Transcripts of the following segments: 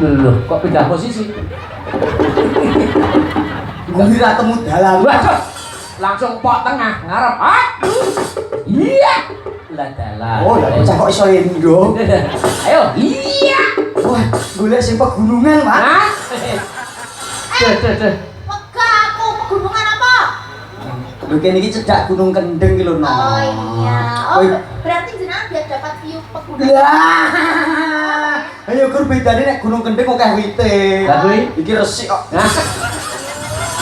Loh, kok pindah posisi? Kuwi ra temu dalan. Waduh. Langsung pok tengah ngarep. Iya. Lah dalan. Oh, lah bocah kok iso endo. Ayo. Iya. Wah, golek sing pegunungan, Pak. Hah? Duh. Wega aku pegunungan apa? Lho kene iki cedak Gunung Kendeng iki lho, No. Oh iya. Oh, Woi. berarti jenengan biar dapat view pegunungan. Lah. Ayo kur bedane nek Gunung Kendeng akeh wite. Lah kuwi Iki resik kok. Hah?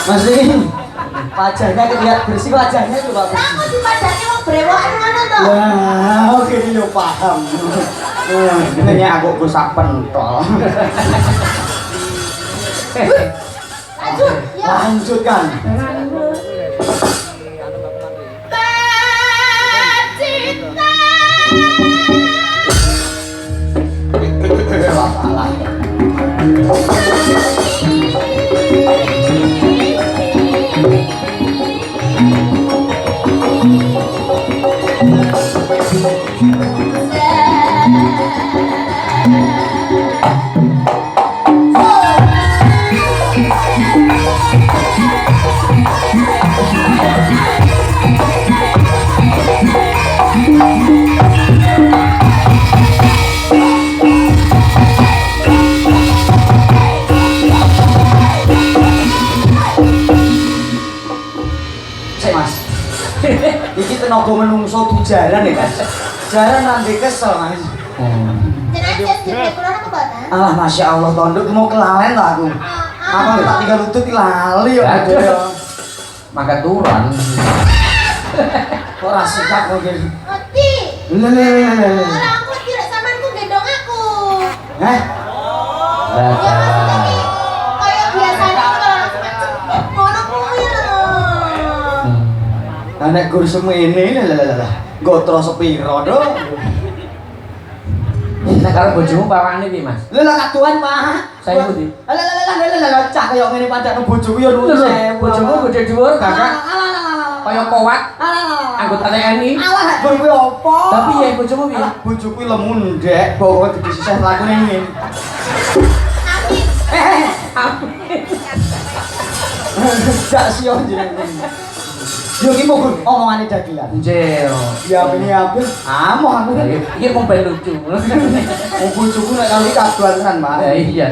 Mas Rin. Wajahnya kelihatan bersih wajahnya tuh Pak. Lah aku dipadani wong brewokan ngono to. Wah, oke yo paham. Ini aku gosak pentol. Lanjut, ya. Lanjutkan. Iki tenaga menungso tujaran ya Mas. Jaran nanti kesel Mas. Jenengan jadi kula nang mboten? Alah Masya Allah tonduk mau kelalen lah aku. Apa tak tinggal lutut lali ya. Aduh. Makan turun. Kok rasa tak mungkin. Ngerti? Lelelelelele. Ora aku tidak samanku gendong aku. Heh? Ya maksudnya ki kaya biasane kalau langsung macet ngono kuwi lho. Nek gur semene lelelelele. Gotro sepiro do. Nek karo bojomu pawakane piye, Mas? Lha kaduan, Pak. Saya pundi? Lelelelele cah kaya ngene pancen bojoku ya nuwun sewu. Bojomu gede dhuwur, Kakak. Kaya kowat. Anggota TNI. Alah nek gur kuwi opo? Tapi ya bojomu piye? Bojoku lemu ndek, bawa disisih lakune ngene. Amin. Amin. Jak sio jenengan. Yo ki mau omongane dagelan. Njel. Ya ini aku amoh aku. Iki mung ben lucu. Mau bojoku nek kali kaduan tenan, Pak. Ya iya.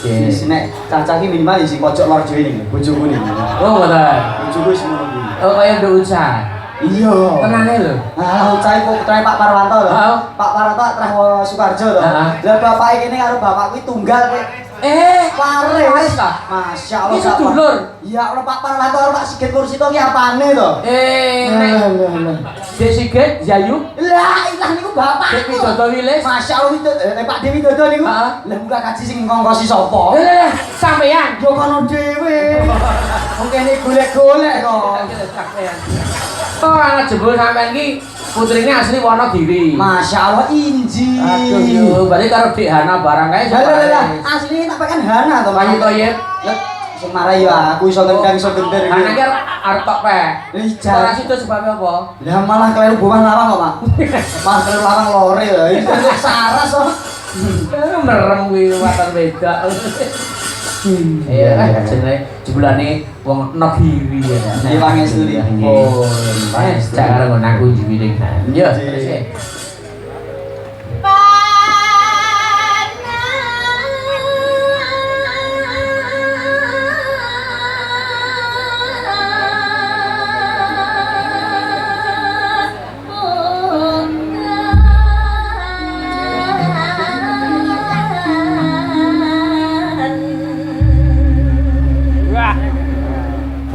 Wis nek cacah iki minimal isi pojok lor dhewe ning bojoku ning. Oh, ngoten. Bojoku wis ngono kuwi. Oh, kaya nduk usah. Iya. Tenane lho. Ah, ucahe kok putrae Pak Parwanto lho. Heeh. Pak Parwanto trah Sukarjo lho. Heeh. Lah bapake kene karo bapak kuwi tunggal kowe. Waris ta? Masya Allah. Iki sedulur. Iya, ora Pak Parwanto karo Pak Sigit Mursito ki apane to? Nek Dek Sigit Yayu, Lah, ilah niku bapak. Dek Widodo Wilis. Masya Allah Pak Dewi Dodo niku. Heeh. Lah muka kaji sing ngongkosi sapa? Sampeyan. Yo kono dhewe. Wong kene golek-golek kok. Sampeyan. Oh, anak jebul sampeyan ki putrine asli Wonogiri. Masya Allah inji. Aduh yo, berarti karo Dik Hana barang kae. Lah, asli tak pekan Hana to. Bayu Toyib. Lah, sing marai ya aku iso tendang iso gender. Hana ki arep tok pe. Ora situ sebabnya apa? Lah malah kleru bawah lawang kok, Pak. Malah kleru lawang lore lho. Iki saras kok. Merem kuwi watar beda. Iya, jenenge jebulane wong Nagiri ya. Iya, Pangestu ya. Oh, Pangestu. Cara ngono aku jiwiling. Yo, terus.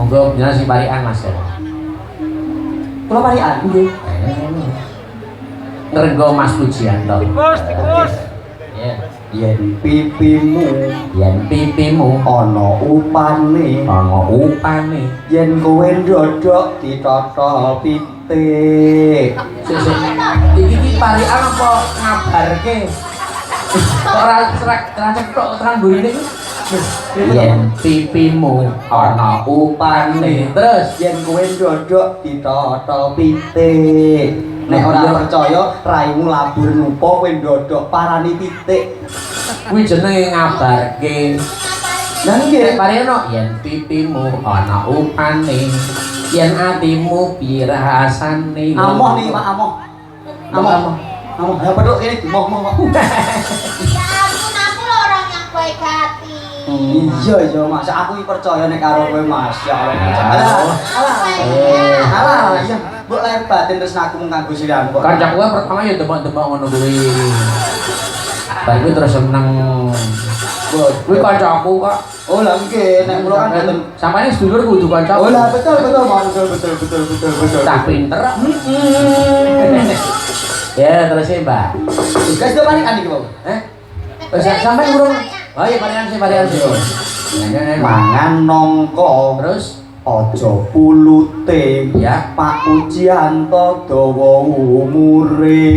Monggo jenengan sing parikan Mas. Kula parikan nggih. Ngrenggo Mas Pujianto. Ya. Yen pipimu ana upane, yen kowe ndodok ditata pitik. Sik. Iki parikan apa ngabarke? Kok ora cetok tekan burine iki? Yen pipimu ana upane, terus Yen kowe ndodok ditata pitik. Nek ora percaya raimu labur nupo kowe ndodok parani titik. Kuwi jenenge ngabarke. Lah nggih, Pareno yen pipimu ana upane, yen atimu pirasane. amoh nih Pak, amoh. Amoh. Amoh, ya peduk ini moh. Ya ampun, aku lho orang yang baik hati. Iya, masa aku percaya nek karo kowe Masya Allah. Alah, iya. Mbok lahir batin terus aku mung kanggo siramu kok. Kancaku pertama ya demak-demak ngono kuwi. Bar kuwi terus seneng. Kuwi kancaku kok. Oh lah nggih, nek kula kan boten. Sampane sedulur kudu kancaku. Oh lah betul, betul. Tak pinter. Ya, terus ya, Mbak. Guys, do panik iki, Bang. Sampai urung. Oh iya, varian sih. Mangan nongko. Terus Ojo pulute ya Pak Pujianto dawa umure.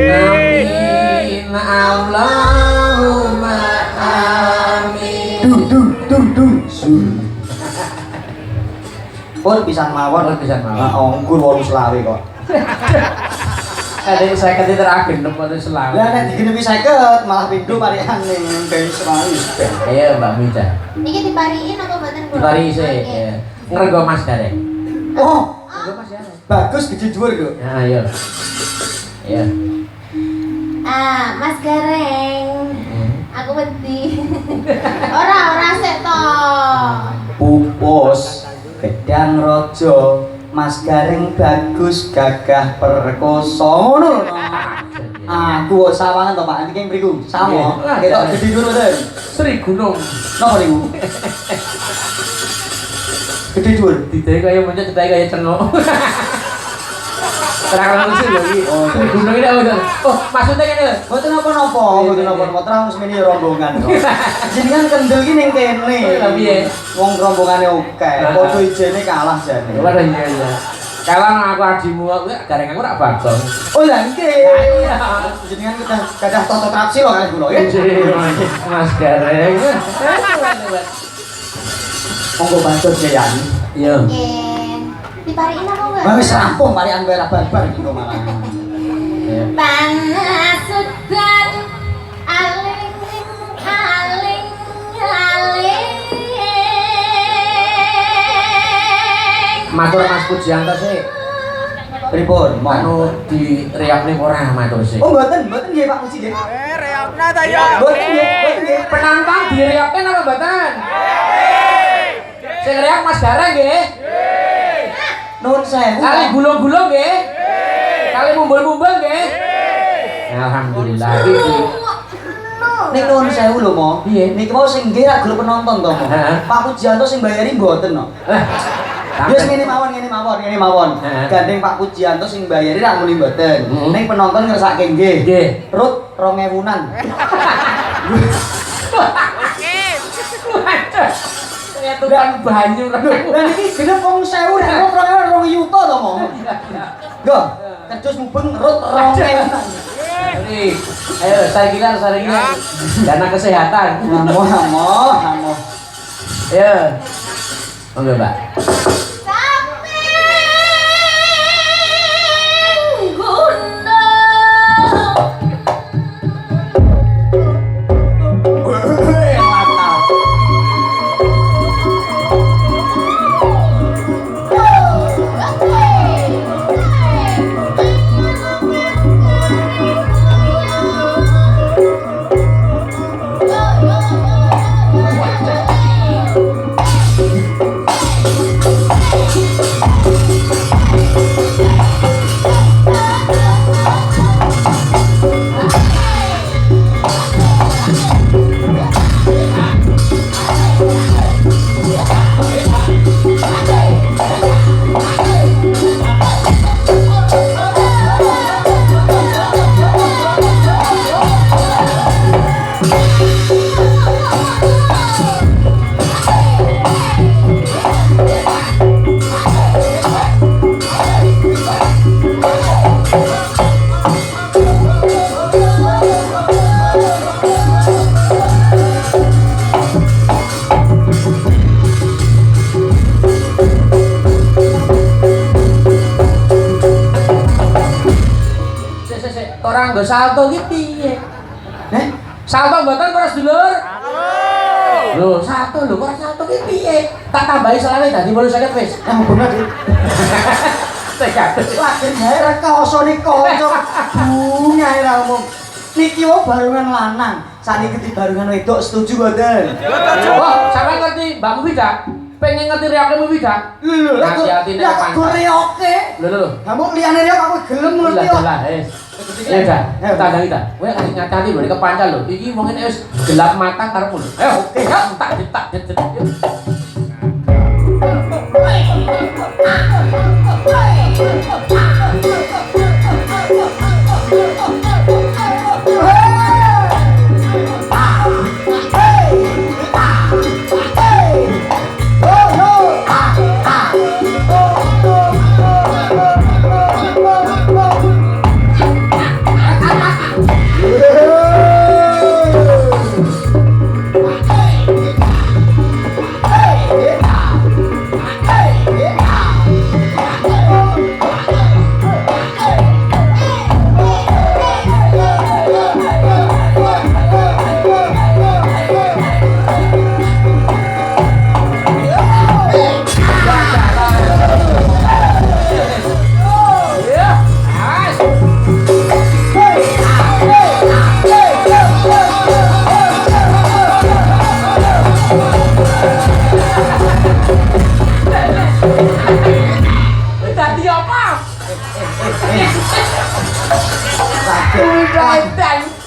Amin Allahumma amin. Dung. Pun pisan mawon. Ongkur 8 selawe kok. Ada yang saya kata terakhir tempat itu selalu. Lah nek digini bisa iket malah pindu parian ning ben selawe. Iya Mbak Mita. Niki dipariin apa mboten kula? Dipari sih. Ngergo Mas Gareng. Oh, Ngergo Mas Gareng. bagus gede dhuwur kok. Nah, ayo. Iya. Mas Gareng. Aku wedi. Ora sik to. Pupus gedang rojo Mas Gareng bagus gagah perkoso ngono. Aku sawangan to Pak, nanti keng mriku. Samo. Ketok gede dhuwur mboten? Sri Gunung. Napa niku? Gede dhuwur. Didai kaya muncul, didai kaya cengok. Terang langsung lagi. Oh, Sri Gunung ini apa? Oh, maksudnya kan ya? Mboten napa-napa, terang semene rombongan kok. Jenengan kendel ki ning kene. Tapi ya wong rombongane oke. Padha ijene kalah jane. Waduh iya. Kalau aku adimu aku Gareng aku rak bagong. Oh lah nggih. Jenengan kadah toto traksi lho kan kula ya. Mas Gareng. Monggo bacot Jayani. Iya. Dipariin apa enggak? Wis rampung parian wae barbar iki kok malah. Panas sudan aling. Matur Mas Pujianto sih. Pripun? Anu di riak ning ora matur sih. Oh mboten nggih Pak Puji nggih. Reakna ta ya. Mboten nggih. Penantang diriapkan apa mboten? Sing riak Mas Gareng nggih. Nuwun sewu. Kali gulung-gulung nggih. Kali mumbul-mumbul nggih. Alhamdulillah iki. Nek nuwun sewu lho Mo. Piye? Niki mau sing nggih ra gelem penonton to Mo. Heeh. Pak Pujianto sing bayari mboten no. Wis ngene mawon. Gandeng Pak Pujianto sing bayari ra muni mboten. Ning penonton ngersake nggih. Nggih. Rut 2000-an. Tukang banyu kan. Lah niki genep wong 1000 nek wong 2 yuta to Mo. Nggo. Terus mubeng rut 2000-an. Ayo saringan dana kesehatan. Hamoh. Ya. Monggo, Mbak. Orang nggo salto ki piye? Salto mboten para sedulur? Lho, salto lho, kok salto ki piye? Tak tambahi selawe dadi 80 wis. Yang bener iki. Lagi gawe ra kaosone kanca. Bunga ra omong. Niki wae barungan lanang. Saniki barungan wedok setuju mboten? Wah, sampean ngerti Mbak Mufidah? Pengen ngerti reoke Mufidah? Lho, hati-hati nek aku reoke. Lho. Kamu liyane reok aku gelem ngerti kok. Lah, ya dah, tandang kita. Kowe kasih nyatani lho, iki kepancal lho. Iki wong ngene wis gelap mata karepmu lho. Oke, tak.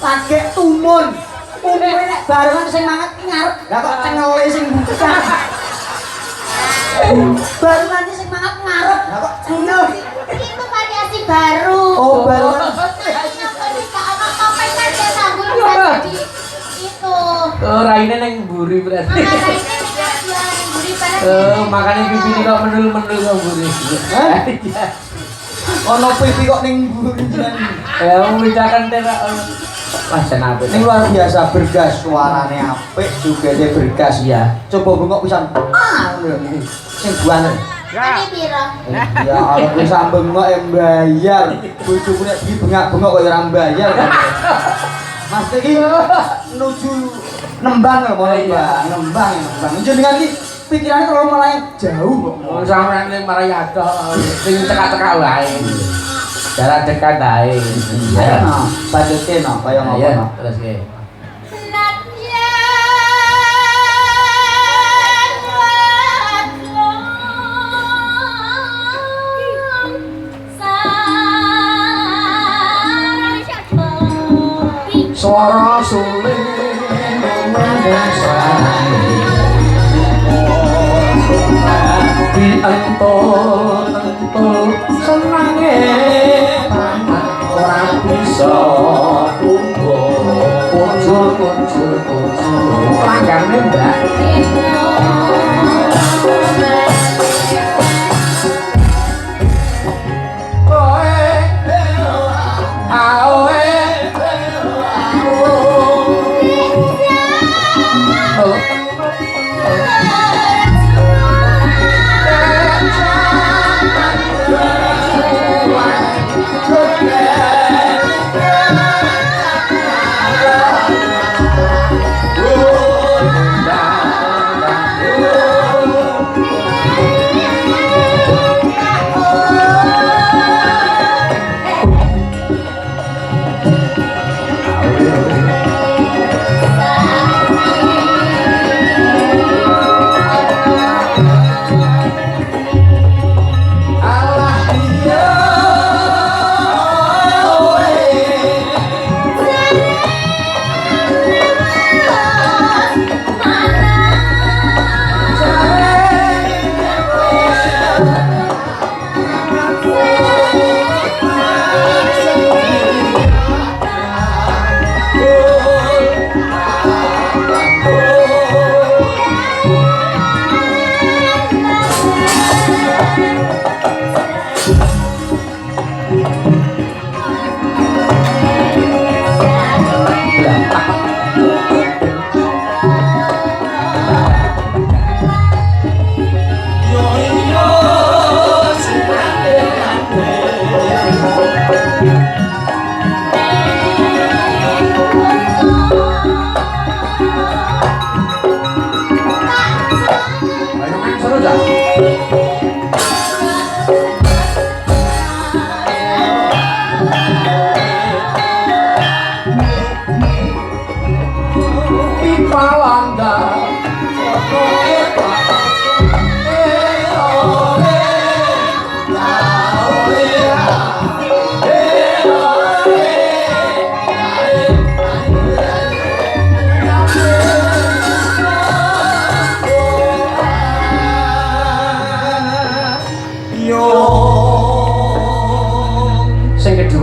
Lagi tumun. Umumnya nek barengan sing manget ki ngarep. Lah kok cengele sing buka. Barengan sing manget ngarep. Lah kok cengel. Itu variasi baru. Oh, barengan. Topeng kan dia sambung jadi itu. Raine nang mburi berarti. Raine dia yang buri pada. Makane pipi kok mendul-mendul kok mburi. Ono pipi kok ning mburi jenengan. Ya membedakan terak. Wah, senape. Ini luar biasa bergas, suarane apik juga dia bergas ya. Coba bengok pisan. Ini sing buane. Ini piro? Ya kalau bisa bengok yang bayar. Bojoku nek iki bengak-bengok kok ora bayar. Mas iki menuju Nembang lho, mau Nembang. Jenengan iki pikirannya terlalu melayang jauh kok. Sampeyan ning Marayada sing cekak-cekak wae. Jarak dekat ae. Ayo no, budgetnya no, kaya ngopo no. Terus ke. Suara suling di entul senange ora bisa tunggu kuncul langgane mbak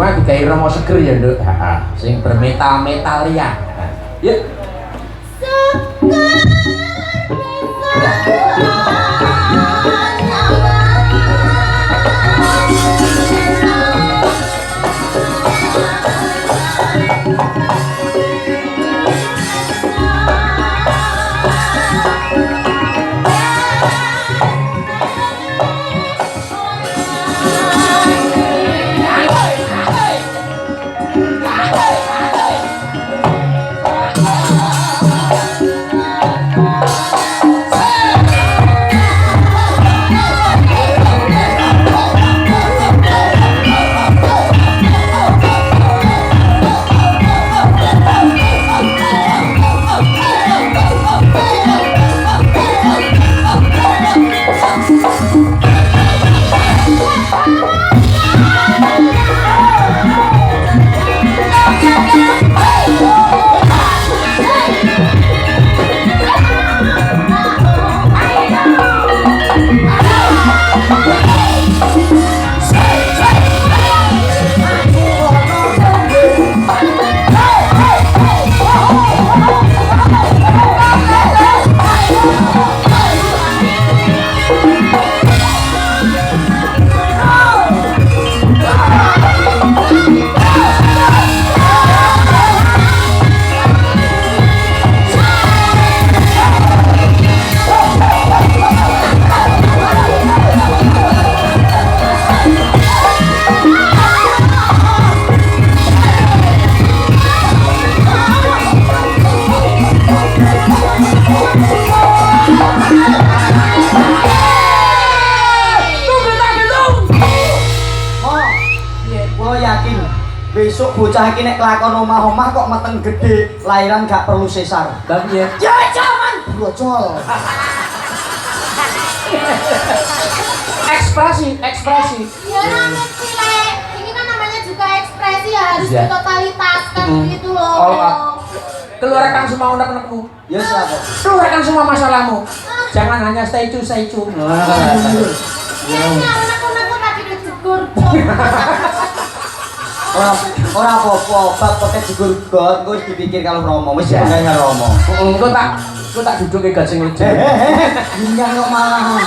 cuma dikai romo seger ya nduk. Heeh. Sing bermetal-metal ya. Yuk. Besok bocah iki nek kelakon omah-omah kok meteng gede, lahiran gak perlu sesar. Lah piye? Ya jaman brocol. Ekspresi. Ya namanya Lek. Ini kan namanya juga ekspresi ya harus Iya. ditotalitaskan gitu loh. Keluarkan semua unek-unekmu. Ya siapa? Keluarkan semua masalahmu. Jangan hanya stay tune. Ya unek-unekku tadi dijegur. Ora apa-apa, bab pakai jegur got, gue dipikir kalau Romo, wis Ya. enggak Romo. Engko tak duduke gajeng lucu. Ginjang kok malah.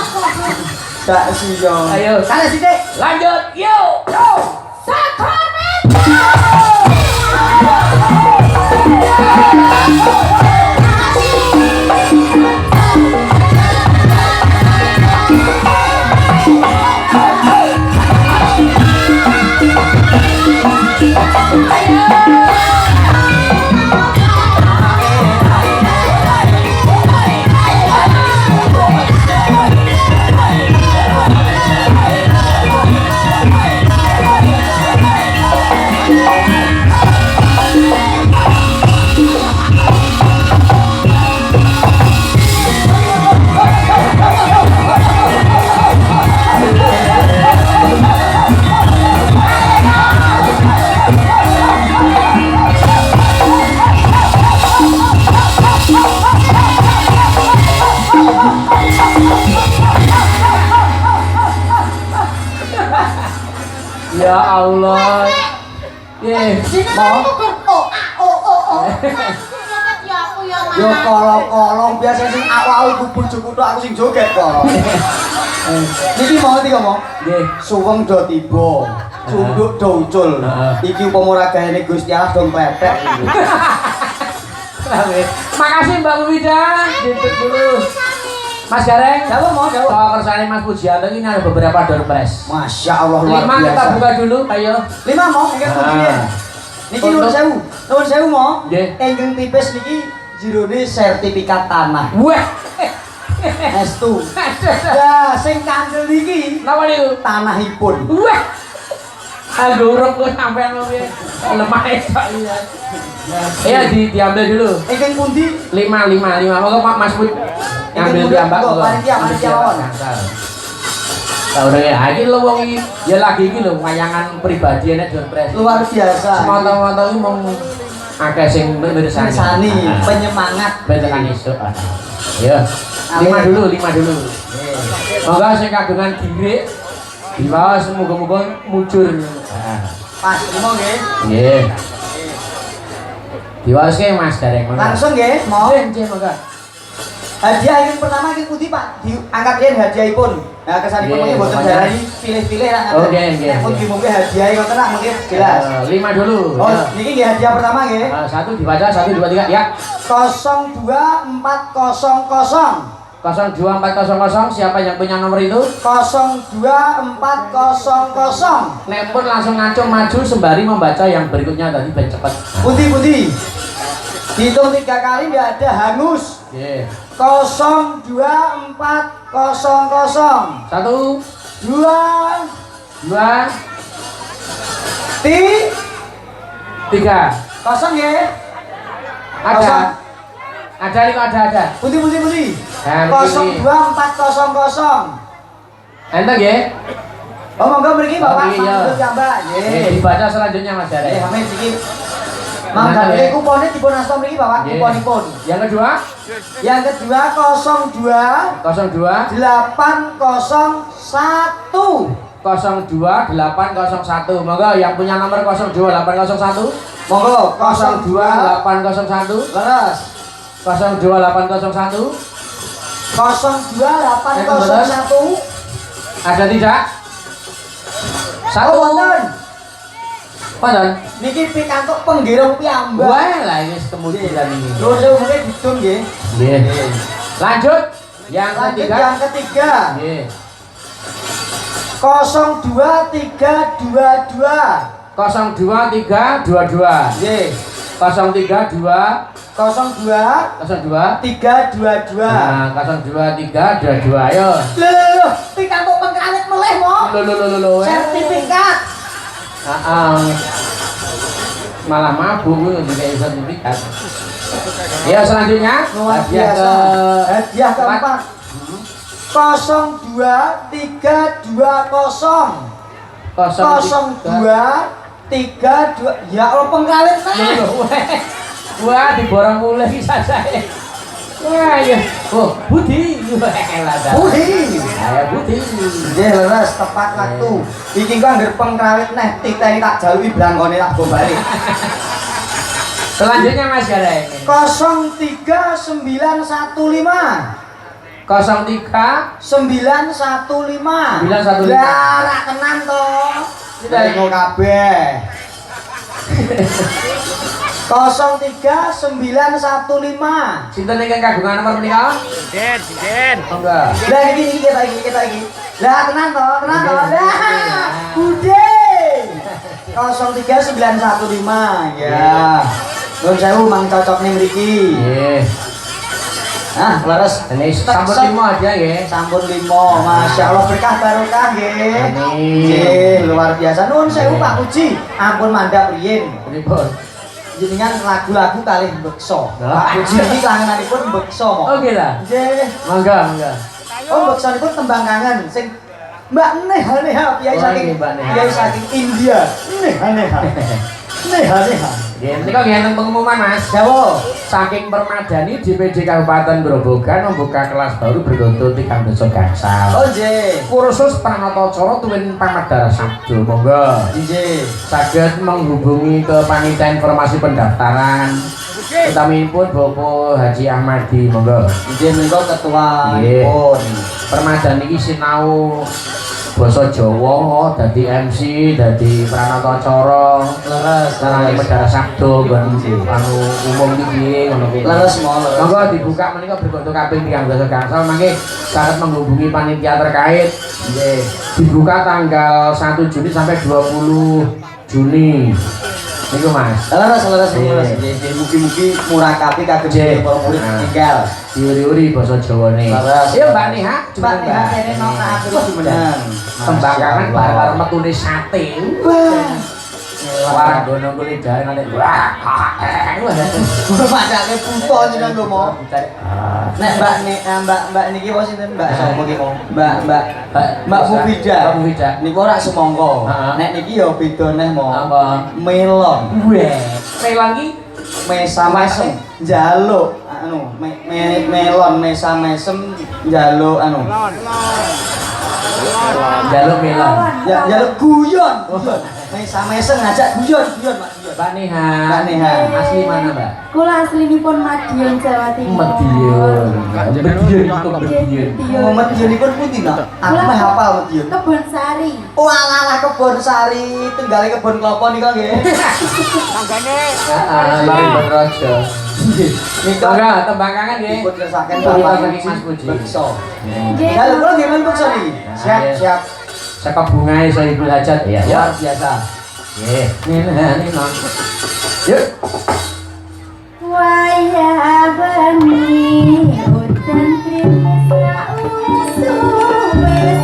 Tak siyo. Ayo, sana sithik. lanjut. Yo. Ya Allah. Jenengan itu gur oh. Ya aku ya Mas. Yo kolong-kolong biasa sing awal iku bojoku tok aku sing joget kok. Niki mau tiga mau. Nggih. Suweng do tiba. Cunduk do ucul. Iki upama ora gaene Gusti Allah dong pepek. Makasih Mbak Wida. Ditut dulu. Mas Gareng, Jawab mau jawab. soal kersane Mas Pujianto ini ada beberapa door prize. Masya Allah luar 5 kita biasa. buka dulu, ayo. 5 mau ingkang begini. Niki nuwun sewu. Nuwun sewu mau. Nggih. Ingkang tipis niki jerone sertifikat tanah. Wah. Estu. Lah sing kandel iki Napa niku? tanahipun. Wah. Agorok kok sampean mau piye? Lemah esok iya. Ayo diambil dulu. Ingkang pundi? 5. Monggo Pak Mas Put. Ngambil diambak Kok panitia lawan. Tahu deh ya, iki lho wong iki ya lagi iki lho wayangan pribadi nek John Pres. Luar biasa. Semata-mata iki mung akeh sing mirsani. Mirsani, penyemangat. Bentekan esuk. Ayo. 5 dulu. Monggo sing kagungan girik di bawah semoga-moga mujur. Pas, terima nggih. Nggih. Diwaske Mas Gareng monggo. Langsung nggih, mau. Nggih, monggo. Hadiah yang pertama iki pundi Pak? Diangkat yen hadiahipun. Nah, kesanipun Nggih, mungkin boten pokoknya. darani pilih-pilih lah. Oh, nggih, nggih, Nek pun nggih. dimungke hadiah ngoten nak mungkin jelas. 5 dulu. Oh, Ya. niki nggih hadiah pertama nggih. Satu dibaca 1 2 3 ya. 02400 02400 siapa yang punya nomor itu? 02400. Nek pun langsung ngacung maju sembari membaca yang berikutnya tadi ben cepet. Pundi-pundi. Hitung 3 kali enggak ada hangus. Nggih. 02400. 1 2 2 3 kosong nggih. ada. Ada nih kok ada. Pundi. Nah, 02400. Enten nggih. Oh, monggo mriki Bapak. Oh, iya. Monggo Mbak. Nggih, dibaca selanjutnya Mas Jare. Amin iki. Mangga Benar, niki ya. kuponnya dipun asta mriki Bapak, Nggih. kuponipun. Yang kedua Yang kedua 02 02 801. 02801. Monggo yang punya nomor 02801. Monggo 02801. Leres. 02801. 02801. Ada tidak? Oh, wonten. Wonten. Niki pikantuk penggirung piyambak. Wah, lah ini kemudian ini. Terus saya mungkin ditun nggih. Nggih. Lanjut. Yang Lanjut ketiga. yang ketiga. Nggih. 02322. 02322. Nggih. 032 02 02 322. Nah, 02322. Ayo. Lho, pikantuk pengkalit meleh mo. Lo. Sertifikat. Malah mabuk juga sertifikat. Ya selanjutnya Luar hadiah biasa. Hadiah keempat. 02320. 02322. Ya Allah pengkalit neh. Wah, diborong mulai bisa saya. Wah, ya. Oh, Budi. Budi. Saya Budi. Nggih leres tepat waktu. Iki kok anggere pengkrawit neh titeni tak jaluki blangkone tak go balik. Selanjutnya Mas Gareng. 03915. 03 915. 915. Lah ra tenan to. Kita ingo kabeh. 03915. Sinten ingkang kagungan nomor menika? Den. Enggak. Lah iki kita iki. Lah tenan to. Lah. Bude. 03915 ya. Nuwun sewu mang cocok ning mriki. Nggih. Nah, leres. Ini sampun 5 aja ya. Sampun 5. Masya Allah berkah barokah nggih. Amin. Nggih, luar biasa. Nuwun sewu Pak Puji. Ampun mandhap riyin. Pripun? Jenengan lagu-lagu kalih beksa. Lah. Pak Puji iki klangenanipun beksa mo. Oke lah. Nggih. Mangga. Oh, beksanipun tembang kangen sing Mbak Neha Piai Oh, saking ini Mbak Neha. Piai saking India. Neha. Ya, ini kok yang pengumuman Mas. Jawa. Saking Permadani DPD Kabupaten Grobogan membuka kelas baru bergontor 3 besok gangsal. Oh, nggih. Kursus Pranatacara tuwin Pamadara Sabdo. Monggo. Nggih. Saged menghubungi ke panitia informasi pendaftaran. Utaminipun Bapak Haji Ahmadi. Monggo. Nggih menika ketua Nggih. pun. Permadani iki sinau basa Jawa, dadi MC, dadi pranatacara. Leres. Sarane Medara Sabdo nggon anu umum iki ngono kuwi. Leres mo. Monggo dibuka menika bergontor kaping 13 gangsal mangke saged menghubungi panitia terkait. Nggih. Dibuka tanggal 1 Juni sampai 20 Juni. Niku Mas. Leres. Nggih, mugi-mugi murakapi kagem Nggih. para murid tinggal. Diuri-uri basa Jawane. Leres. Iya Mbak Neha, Mbak Neha kene nok atur jumeneng. Tembakangan bareng metune sate. Wah. Warang gono kulit dari nanti. Wah. Padake puto jenengan lho mo. Nek Mbak niki wis sinten Mbak sapa ki mo? Mbak Mufida. Niku ora semangka. Heeh. Nek niki ya beda neh mo. Apa? Melon. Weh. Melon ki Mesa mesem njaluk anu melon mesa mesem njaluk anu. jaluk melon. Ya njaluk guyon. Sama ngajak guyon Mak guyon. Mbak Neha. Mbak Neha. Asli mana, Mbak? Kula aslinipun Madiun Jawa Timur. Madiun. Madiun itu Madiun. Oh, Madiun pun putih nak. Aku mah hafal Madiun. Kebon Sari. Oh alah kebon sari, tenggale kebon kelapa nika nggih. Heeh, iki Bonrojo. Nika Ora tembang kangen nggih. dipun kersakaken Bapak Bapak saking Mas Puji. Bekso. Nggih. Ya lho kula nggih men bekso niki. Siap Iya. siap. Saka bungae Saiful Hajat ya. Luar biasa. Nggih. Nih non. Yuk. Waya bani udan krimis usuwes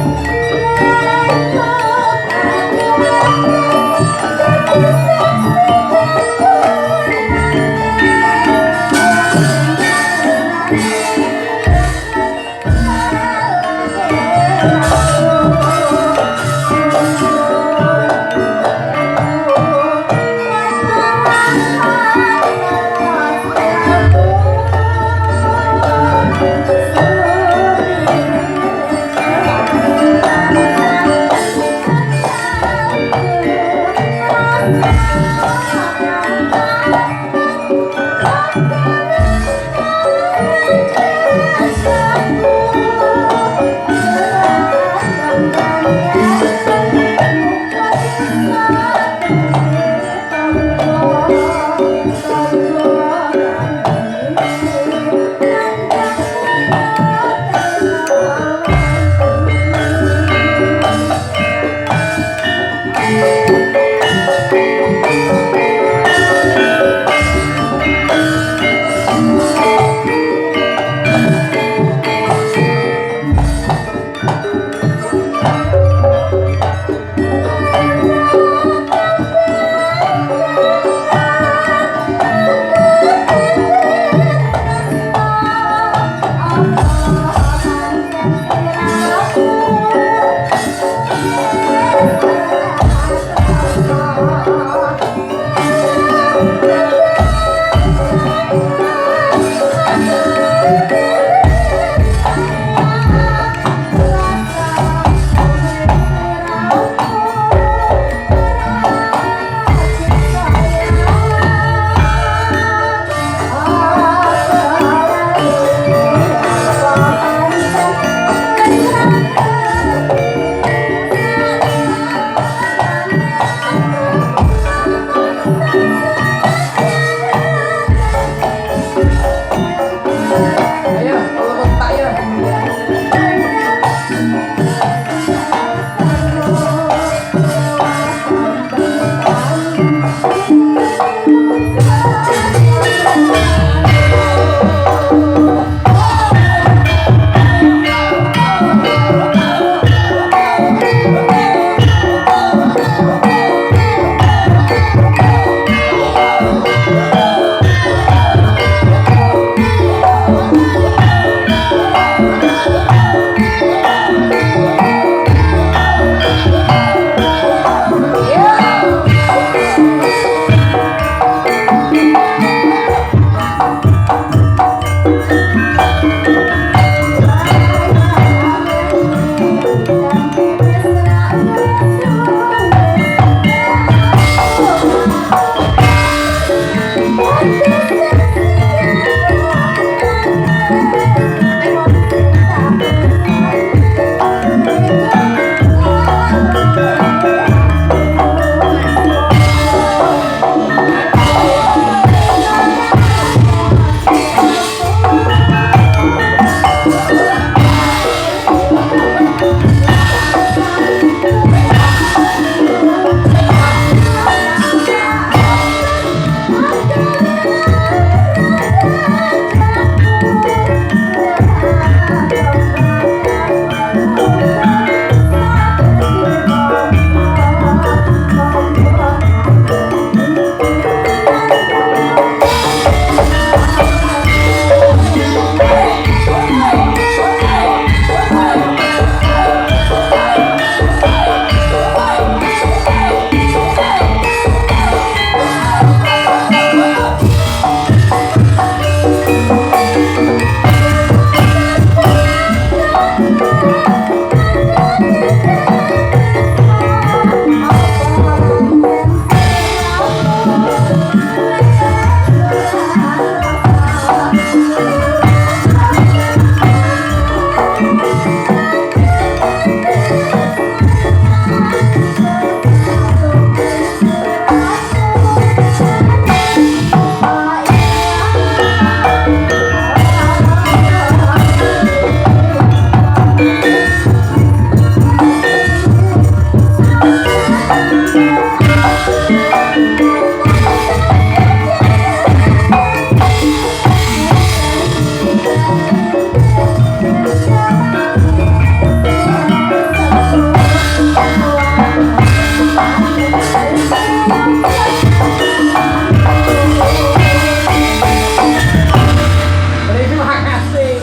Terima kasih.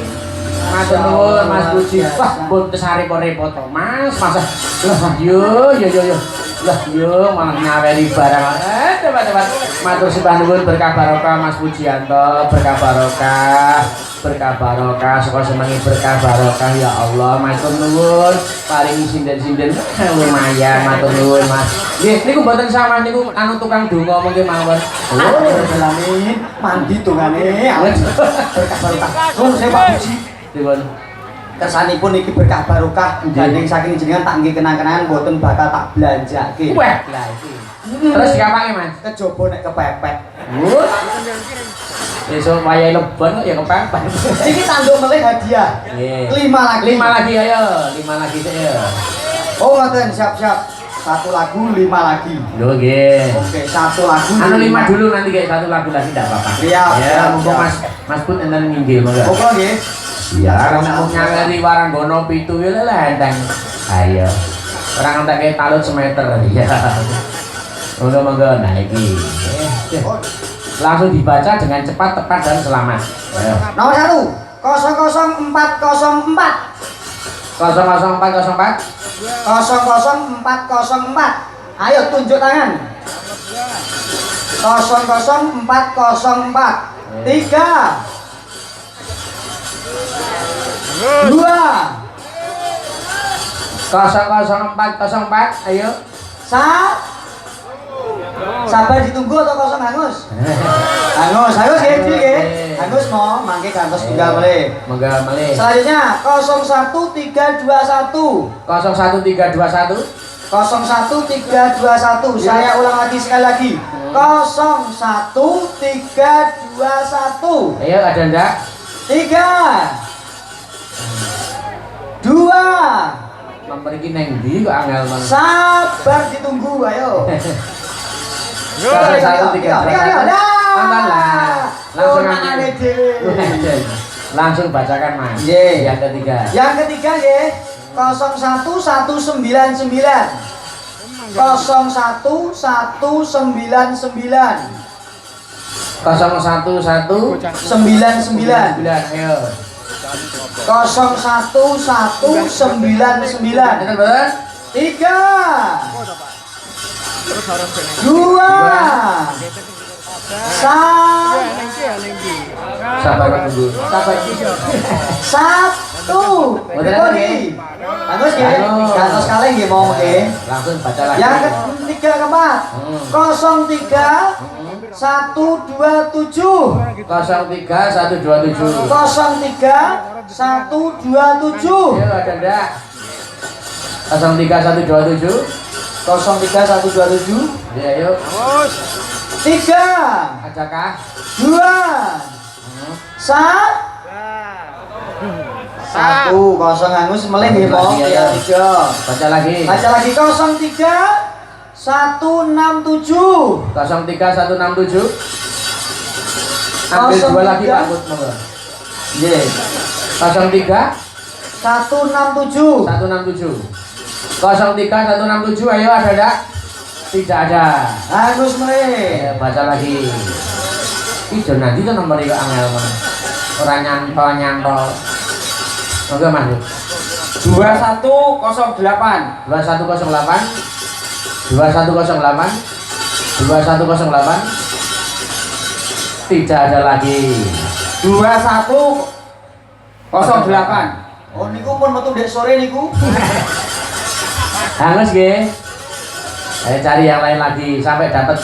Mas nuwun, Mas Puji. Wah, pun kesare kok repot to, Mas. Masa lah yo. Lah yo malah ngaweli barang. Cepat. Matur sembah nuwun berkah barokah Mas Pujianto, berkah barokah saka semengi berkah barokah ya Allah. Matur nuwun paringi sinden-sinden lumayan matur nuwun Mas. Nggih niku mboten sama niku anu tukang donga mengke mawon. Oh, amin. Mandi dongane. Berkah barokah. Nuwun saya Pak Puji. Dipun Kesanipun iki berkah barokah gandeng saking jenengan tak nggih kenang-kenangan mboten bakal tak belanjake. wah lah iki. Terus dikapake Mas? Kejaba nek kepepet. Wus. Besok wayahe lebon kok ya kepepet. Iki tanggo melih hadiah. Nggih. 5 lagi. 5 lagi ayo, 5 lagi sik ya. Oh, ngoten siap-siap. 1 lagu 5 lagi. Lho nggih. Oke, 1 lagu. Anu 5 dulu nanti kayak 1 lagu lagi enggak apa-apa. Siap, Ya, siap, mumpung siap. Mas Put enten nginggil monggo. Pokok nggih. Iya, kalau mau nyangeri Waranggono 7 ya lendeng. Ayo. Orang entek talut semeter. Iya. Monggo nah iki. Langsung dibaca dengan cepat, tepat dan selamat. Ayo. Nomor 1 00404 00404 00404. Ayo tunjuk tangan. 00404 3 2 00404 ayo. Sabar ditunggu atau kosong hangus? Hangus nggih, nggih. Hangus mau mangke kantos tunggal melih. Monggo melih. Selanjutnya 01321. 01321 01321. Saya ulang lagi sekali lagi. 01321. Ayo ada ndak? 3 2 Nomor iki neng ndi kok angel men. Sabar ditunggu, ayo. 01321. Nonton lah. Langsung aja. Langsung bacakan Mas. Nggih. Yang ketiga. Yang ketiga nggih 01199. 01199. 01199 ayo. 01199. Bener bener? 3 2 Sabar Pak tunggu. Sabar. 1. Bener nggih? Bagus nggih. Kantos kalih nggih mau nggih. Langsung baca lagi. Yang ketiga keempat 03 127. 03 127. 03 127. Ayo ada ndak? 03 127. 03 127. Ya ayo. 3 Adakah? 2 1 kosong hangus melih nggih mau ya tiga. Baca lagi. Baca lagi 03 167. 03 167. Ambil 2 lagi Pak Put monggo. Nggih. 03 167. 167. 03 167 ayo ada enggak? Tidak ada. Hangus melih. Ayo baca lagi. Ijo nanti tuh nomor itu angel men. Ora nyantol. Monggo Mas. 2108. 2108 tidak ada lagi. 2108. Oh niku pun metu dek sore niku. Hangus nggih. Ayo cari yang lain lagi sampai dapat.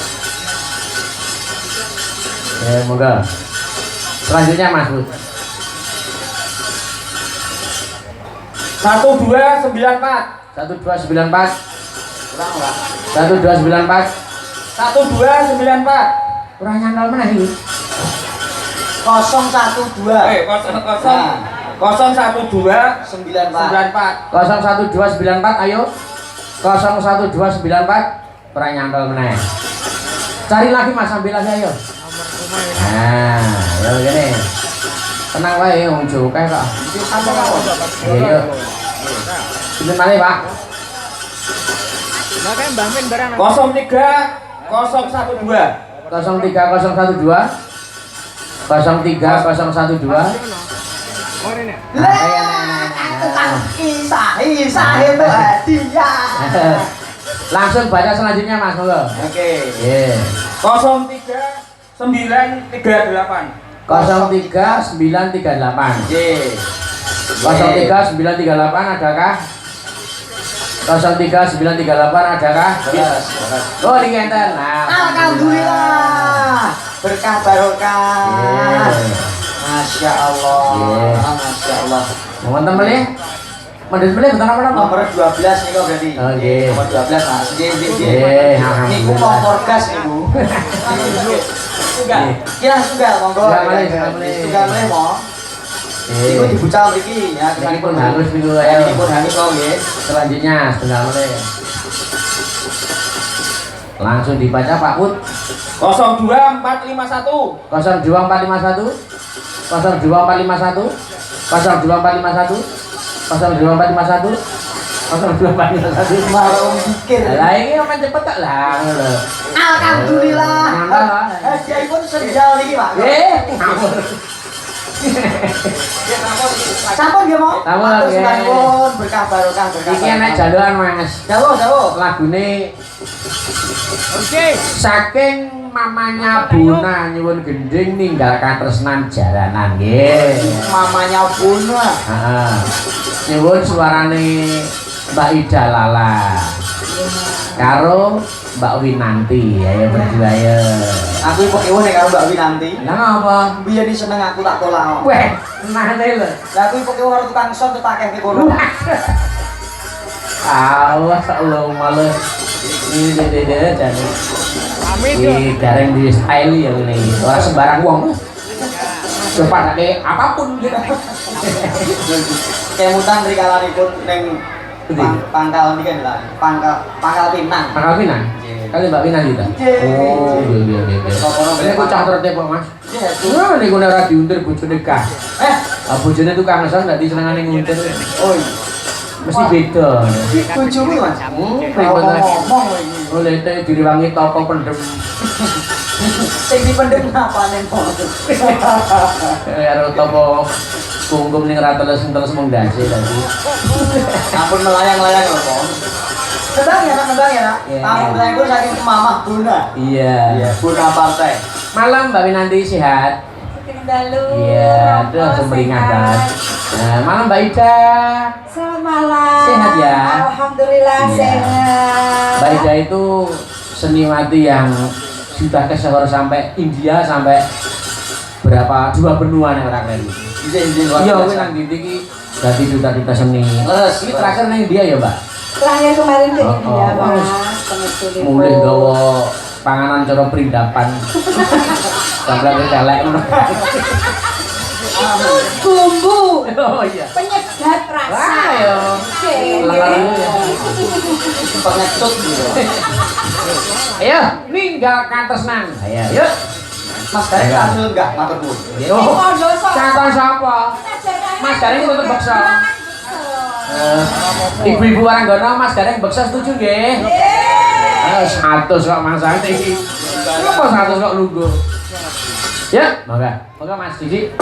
Ya moga. Selanjutnya Mas Bud. 1294. 1294 Kurang lah. 1294 1294. kurang nyantol mana ini? 012. 01294. 01294 ayo. 01294 kurang nyantol mana? Cari lagi Mas, ambil lagi ayo. Nah, ya begini. Tenang wae wong Jokai kok. Iya, yuk. Pinten malih, Pak? 03 012 03012 03012 Isah itu hadiah. langsung baca selanjutnya Mas monggo. Oke. Iya. 03938. 03938. Oke. 03938 adakah? 03938 adakah? Beres. Oh ini enten. Nah, Alhamdulillah. Berkah barokah. Iya. Masya Allah. Iya. Masya Allah. Momentum beli? Mendet beli betul apa nomor? Nomor 12 nih kok berarti. Oke. Nomor 12 Mas. Iya, Niku mau forecast Ibu. Enggak. Kira juga monggo. Enggak boleh, enggak boleh. Enggak boleh mau. Iku Iya. dibuca mriki ya. Ini pun halus niku Ini ayo. pun halus kok nggih. Selanjutnya setengah menit. Langsung dibaca Pak Put. 02451. 02451 02451 02451 02451 02451 Mau mikir. lah ini main cepet tak lah ngono lho. Alhamdulillah. Nyambal, Pak. Hadiahipun sendal iki, Pak. Ngawur. Sampun nggih, Mo? Sampun, Matur nggih. suwun, berkah barokah, berkah. Iki enek jaluan Mas. Jauh. Lagune saking mamanya Buna nyuwun gending ninggalkan tresnan jaranan nggih. Mamanya Buna. Heeh. Nyuwun suarane Mbak Ida Lala. Karo Mbak Winanti, ayo berdua ya. Aku iku ewo nek karo Mbak Winanti. Lah ngapa? Biyen iki seneng aku tak tolak. Weh, nane lho. Lah aku iku ewo karo tukang son tak akeh kono. Awas lo malah ini dede jane. Amin. Gareng di style ya ini. Ora sembarang wong. Coba pakai apapun gitu. Kemutan rikalanipun ning pangkal niki kan lah. Pangkal Pinang. Pangkal Pinang. Kali Mbak Pinang gitu. Oh, iya. Ini kok catrete kok Mas. Wah, niku nek ora diuntir bojone kah. Ah bojone tukang son dadi senengane nguntir. Oh iya. Mesti beda. Bojomu Mas. Bener. Ngomong iki. Oleh teh diriwangi toko pendem. Sing dipendem apane, Mo? Karo toko kungkum ning ra teles-teles mung dasi tadi. Ampun melayang-layang lho, Mo. Nendang ya, Nak. Iya. Tamu saya itu saking Mamah Buna. Iya. Buna partai. Malam Mbak Winanti sehat. Dalu. Iya, aduh sumringah banget. Nah, malam Mbak Ida. Selamat malam. Sehat ya? Alhamdulillah Iya. sehat. Mbak Ida itu seniwati yang sudah keseluruhan sampai India sampai berapa 2 benua nih orang lain. Izin Iya, kuwi nang ndi iki dadi duta-duta seni. Terus iki terakhir nang India ya, Mbak? Terakhir kemarin ke Oh, India, oh. Mas. Kemudian Mulai gawa panganan cara perindapan. Sampai kelek ngono. bumbu Oh iya. penyedap rasa. Wah, ya. Oke. Lalar dulu ya. pengecut gitu. Ayo, ninggalkan tresnan. Ayo, yuk. Mas Gareng tampil enggak matur nuwun. Yo. Cakon sapa? Mas Gareng tetep beksa. Ibu-ibu Waranggono Mas Gareng beksa setuju nggih? Ayo 100 kok Mas Santi. Kenapa 100 kok lungguh? Ya, moga Mas Didi.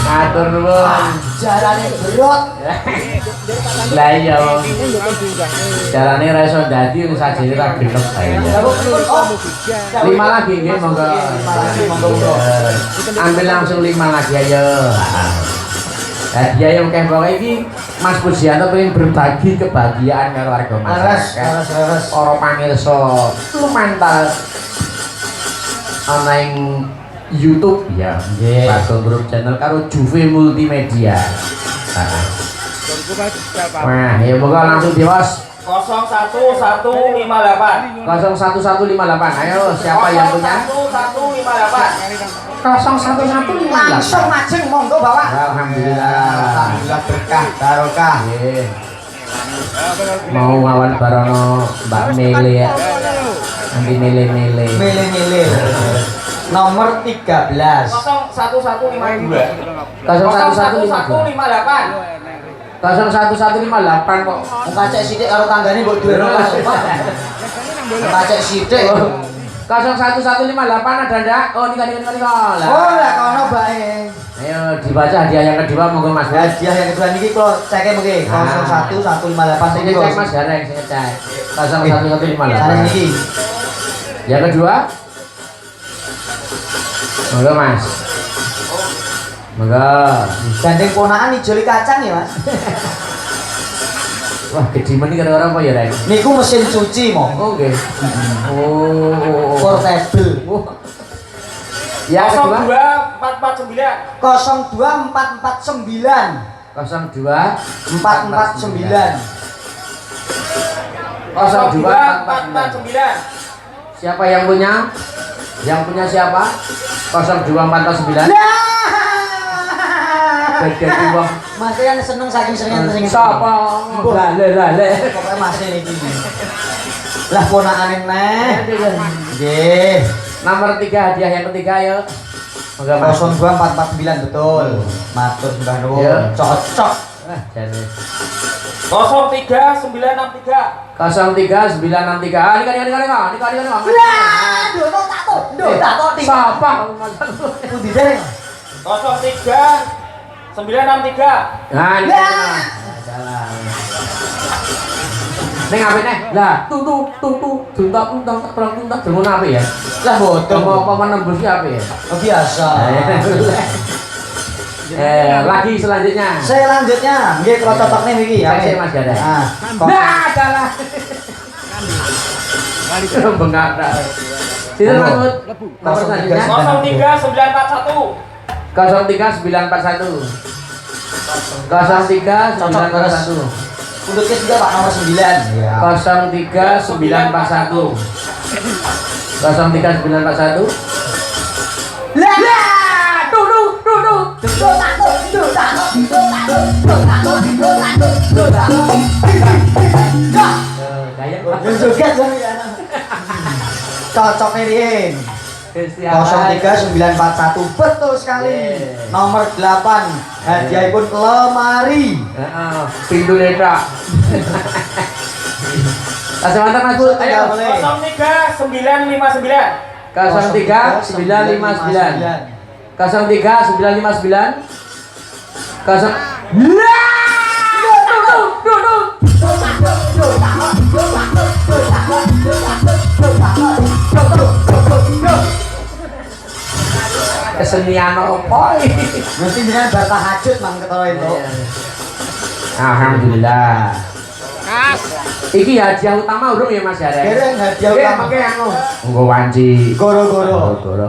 Matur nuwun. Jarane berot. Lah iya. Carane ra iso dadi wis sajene ra gelem bae. Lima lagi nggih monggo. Ambil langsung 5 lagi ayo. Hadiah yang kayak bawa ini Mas Pujianto pengen berbagi kebahagiaan karo warga masyarakat. Para pamirsa lumantar ana ing YouTube ya. Nggih. Bagong Grup Channel karo Juve Multimedia. Wah, ya moga langsung diwas 01158 01158. Ayo siapa yang punya? 01158 01158. langsung majeng monggo bawa. Alhamdulillah. Alhamdulillah berkah barokah. Nggih. Mau ngawal barono Mbak Mele ya. Nanti mele-mele. Milih-milih. Nomor 13 01158. 01158 01158 kok. ngacek sithik karo tanggane mbok duwe rolas Pak. Ngacek sithik. 01158 ada ndak? Oh, nika. Lah. Oh, lah kono bae. Ayo dibaca hadiah yang kedua monggo Mas. Hadiah yang kedua niki kula ceke mengke 01158 Sing cek Mas Gareng sing cek. 01158. Sana niki. Yang kedua. Monggo Mas. Monggo. Gandeng ponakan ijoli kacang ya, Mas. Wah, gede men iki karo apa ya, Reng? Niku mesin cuci mo. Oh, nggih. Oh. Portable. Ya, kedua. 02449 02449. Siapa yang punya? Yang punya siapa? 02449. Jadi wong Mas kan seneng saking sering sapa? Lale. Pokoknya Mas niki. Lah ponakane neh. Nggih. Nomor 3 hadiah yang ketiga ayo. Moga Mas. 02449 betul. Matur sudah nuwun. Ya. Cocok. Jane 03963 03963. Ah, nika. Lah, ndono tato. Sapa? Pundi dereng? 03963. Nah, ini jalan. Neng apa nih? Lah, tuntak terus apa ya? Lah bodoh. Mau menembus apa ya? Oh, biasa. Lagi selanjutnya. Selanjutnya, nggih kalau cocok nih iki ya. Saya Mas Gada. Nah, adalah. Bengak dah. Tidak Mahmud. Nomor selanjutnya 03941. 03941. 03941. untuk kes juga Pak nomor 9. Ya. 03941. 03941. Lah, tuh. Cocok nih 03941 betul sekali. Nomor 8 hadiah pun lemari. Pintu letra. Kasih mantap Mas Bud. Ayo. 03959. 03959. 03959. 0. Kesenian apa iki? Mesti jenengan bar tahajud mang ketara itu. Alhamdulillah. Iki hadiah utama urung ya Mas ya? Dereng hadiah Oke, utama. pakai anu. Nggo wanci. Goro-goro. Goro.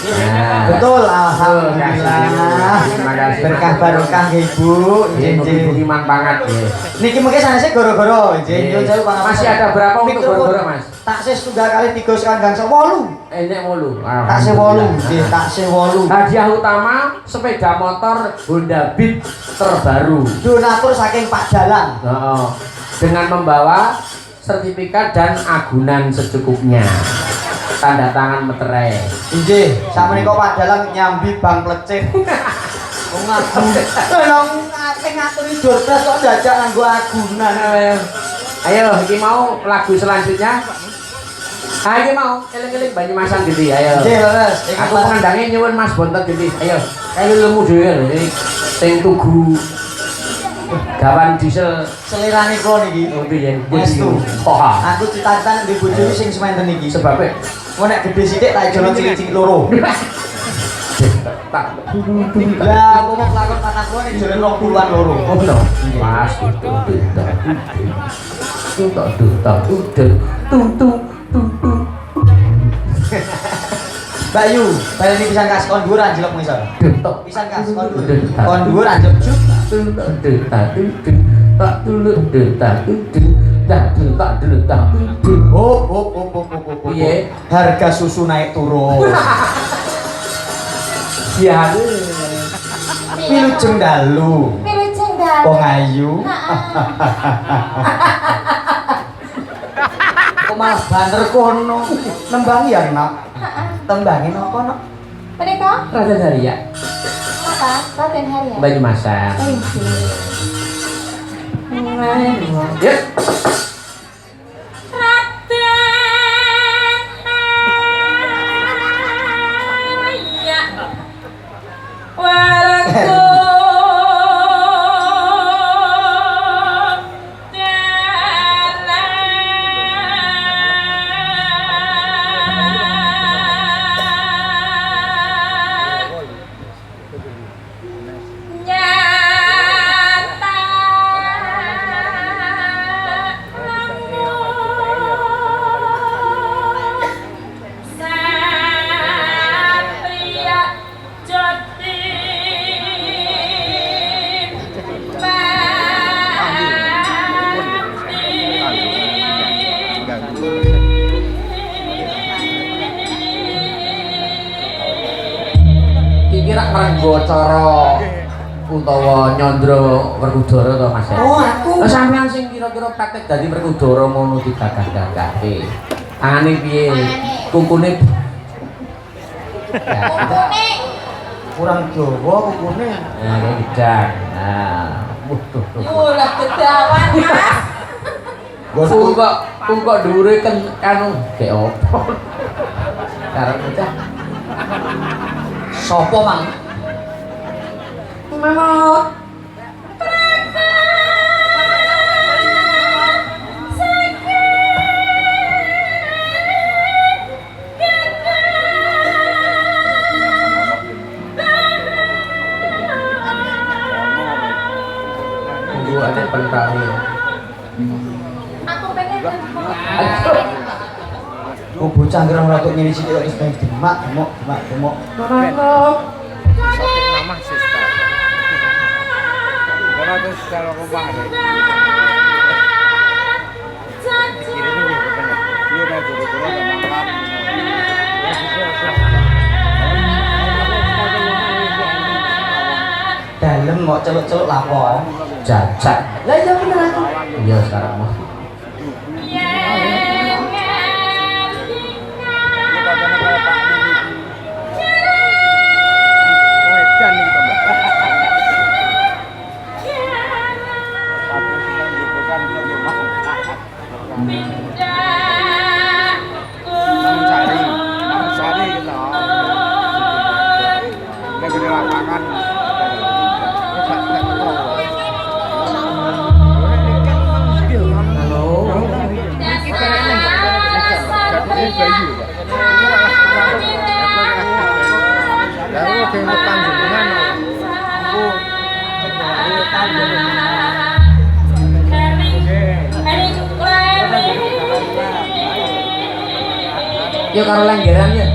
Nah, Betul, alhamdulillah. Terima kasih. Berkah barokah Ibu. Ibu Iman banget ya. Niki mungkin sanesé goro-goro. Nyun sewu pangapunten. Masih ada berapa untuk Mikrofon goro-goro, Mas? Taksis tunggal kali 3 sekandang 8. Enek mulu. Taksih 8, nggih, taksih 8. Hadiah utama sepeda motor Honda Beat terbaru. Donatur saking Pak Dalang. Oh, dengan membawa sertifikat dan agunan secukupnya. Tanda tangan meterai. Inggih, sakmenika Pak Dalang nyambi Bang Plecit. Wong ngaku. Nang ate ngaturi Dordas kok jajak nganggo agunan. Ayo, iki mau lagu selanjutnya. Iki mau eling-eling Banyumasan Gede. Ayo. Nggih, leres. Aku ngandangnya nyuwun Mas Bontot Gede. Ayo. Ayo ilmu dhewe lho iki. Sing tugu gawan diesel selirane kula niki. oh piye? Westu. Oh, Aku cita-cita ndek bojo sing sementen iki. sebabnya Mau nek gede sithik tak jono cilik-cilik loro. tak Lah, aku mau kelakon anak kula nek jono 20-an loro. oh no mas itu Mbak Yu, baleni pisan kas kon dhuwur anjlok ngisor. Pisan kas kon dhuwur. Kon dhuwur anjlok juk. Hop. Piye? Harga susu naik turun. Siang Wilujeng dalu. Wilujeng dalu. Wong ayu. Kok malah banter kono. Nembangi ya, Nak. Tembangin apa, Nak? Mereka? Raden Haria Apa? Raden Haria. Banyumasan. Yuk. Kira ngrenggo cara utawa nyandra Werkudara to Mas. Oh, aku. Lah sampean sing kira-kira praktek dadi Werkudara ngono digagah-gagahke. Tangane piye? Kukune. Kukune. Kurang Jawa kukune. Nah, kayak gedang. Nah, Ulah kedawan, Mas. Kok dhuwure kan anu gek opo. Karep bocah. Sopo, Mang? Mau. Tunggu ada pentangnya. Aku pengen Oh, bocah ngerang ratuk nyiri sithik kok wis pengen demak. Nama sister. Kalau tu kalau kau bahas, kira ni dia benar. Dia dah jadi guru dah mangap. Dalem kok celuk-celuk lapo. Jajak. Lah iya bener aku. Iya sekarang mah. Yuk karo lenggeran ya.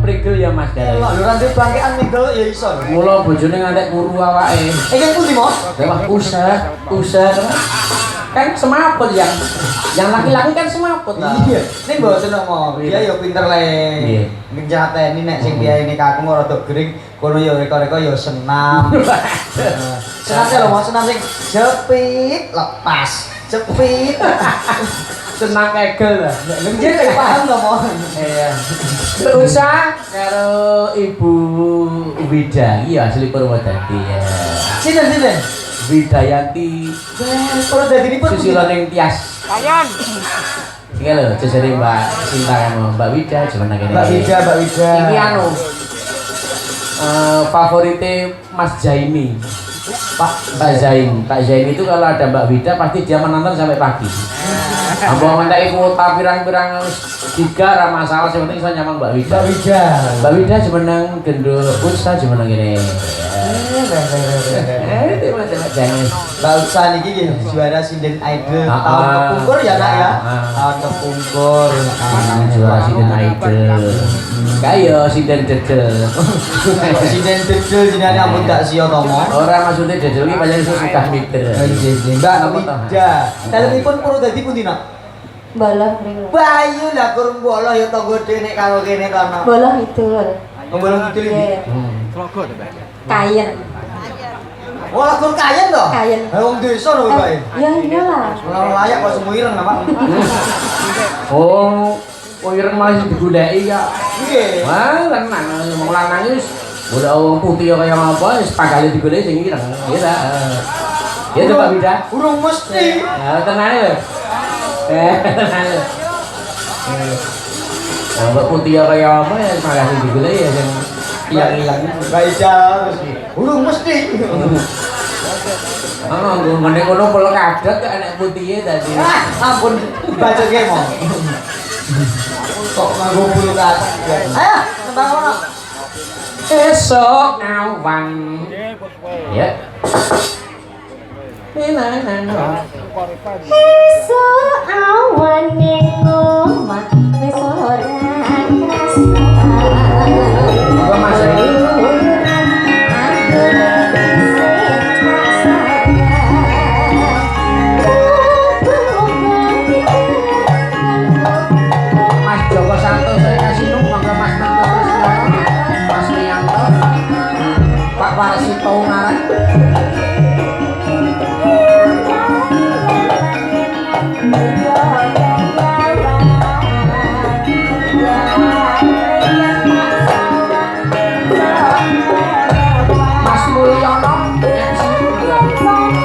Prigel ya Mas Dari. Lho nanti bangkean nih Kandel ya iso. Mula bojone ngantek kuru awake. Iki pundi, Mo? Lewat usah. Kan semaput yang laki-laki kan semaput lah. Iya, ning mboten kok, Mo. Dia ya pinter le. Iya. Ngejateni nek sing biayane kakung ora rada gering, kono ya reka-reka ya senam. Senam lho, Mo, senam sing jepit lepas. Jepit. Senang kegel lah. Lha jenenge paham to, Mo? Iya. Usah karo Ibu Wida, iya asli Purwodadi ya. Sinten? Widayanti Kalau dadi nipun Susilo ning Tias. Ayan. Iki lho jejere Mbak Sinta karo Mbak Wida jenenge ngene. Mbak Wida. Iki anu favorite Mas Jaini. Pak Zain itu kalau ada Mbak Wida pasti dia menonton sampai pagi. Abang mentai kuota pirang-pirang 3 ra masalah sing penting iso nyamang Mbak Wida. Mbak Wida jemeneng gendul pulsa jemeneng ngene. Itu jangan. Mbak Utsa niki nggih juara Sinden Idol tahun kepungkur ya nak ya. Tahun kepungkur. Juara Sinden Idol. Kayo Sinden Dedel. Sinden Dedel jenenge ampun gak sia to, Mo. Ora maksudnya Dedel iki pancen susah mikir. Mbak Wida. Telepon Purwodadi pundi, Nak? Bolah mrene. Bayu lah kurang bola ya tanggo dene karo kene kono. Bolah itu lho. Bolong gitu iki. Kelogo to, Mbak. Kayen. Wah, kur kayen to? Kayen. Wong desa lho, Mbak. Ya iyalah. Ora layak kok semuireng, Pak. Oh, ireng masih digoleki ya. Nggih. Wah, lanang wong lanang wis udah wong putih kaya apa wis pagale digoleki sing ireng. Ya ta. Ya to Pak Wida. Urung mesti. Ya tenane lho. Tenane lho. Nah, mbak putih kaya apa ya pagale digoleki ya sing ilang-ilang. Mbak Ida urung mesti. Ngene kono pel kadot kok enek putihe tadi. Ampun bacoke mo. Kok nganggo bulu katak. Ayo, tembang ono. Esok awan. Ya. Esok awan ning omah wis ora krasa. Apa Mas ini? Mas Joko Santo saya kasih monggo Mas Manto Mas Rianto Pak Warsito Ungaran. Mas Mulyono Maaf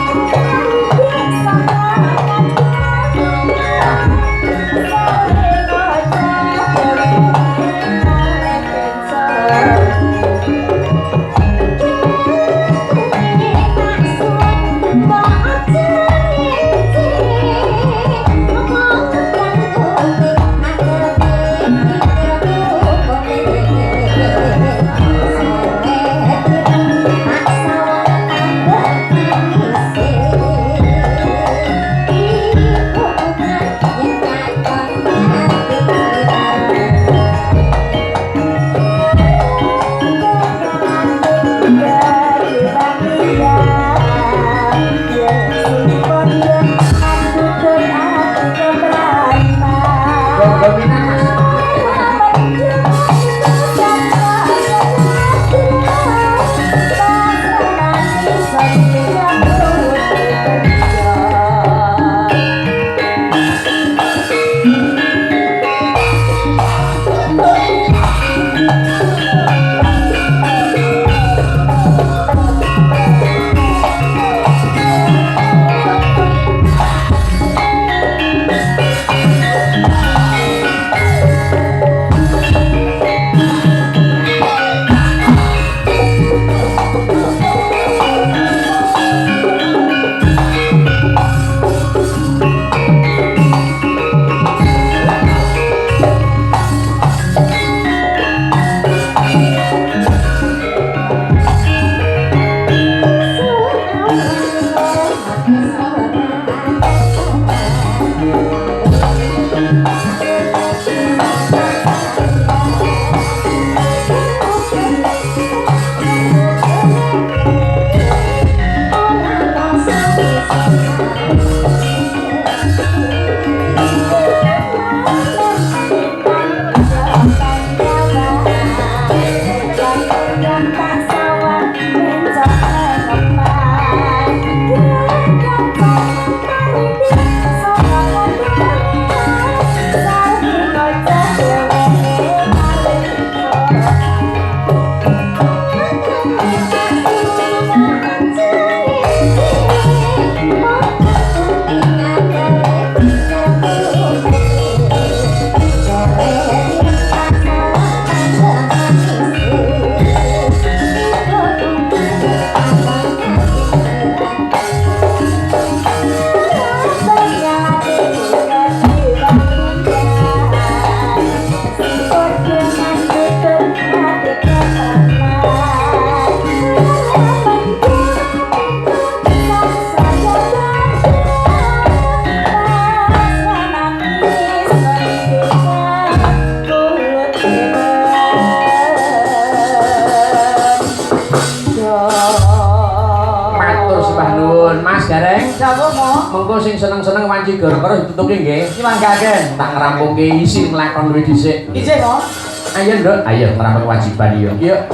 mengko sing seneng-seneng wanci gara-gara ditutuke nggih. Iki mangkaken. Tak ngrampunke isi nglakon luwih dhisik. Ijih kok. Ayo nduk, ayo ngrampunke kewajiban yo. Yuk.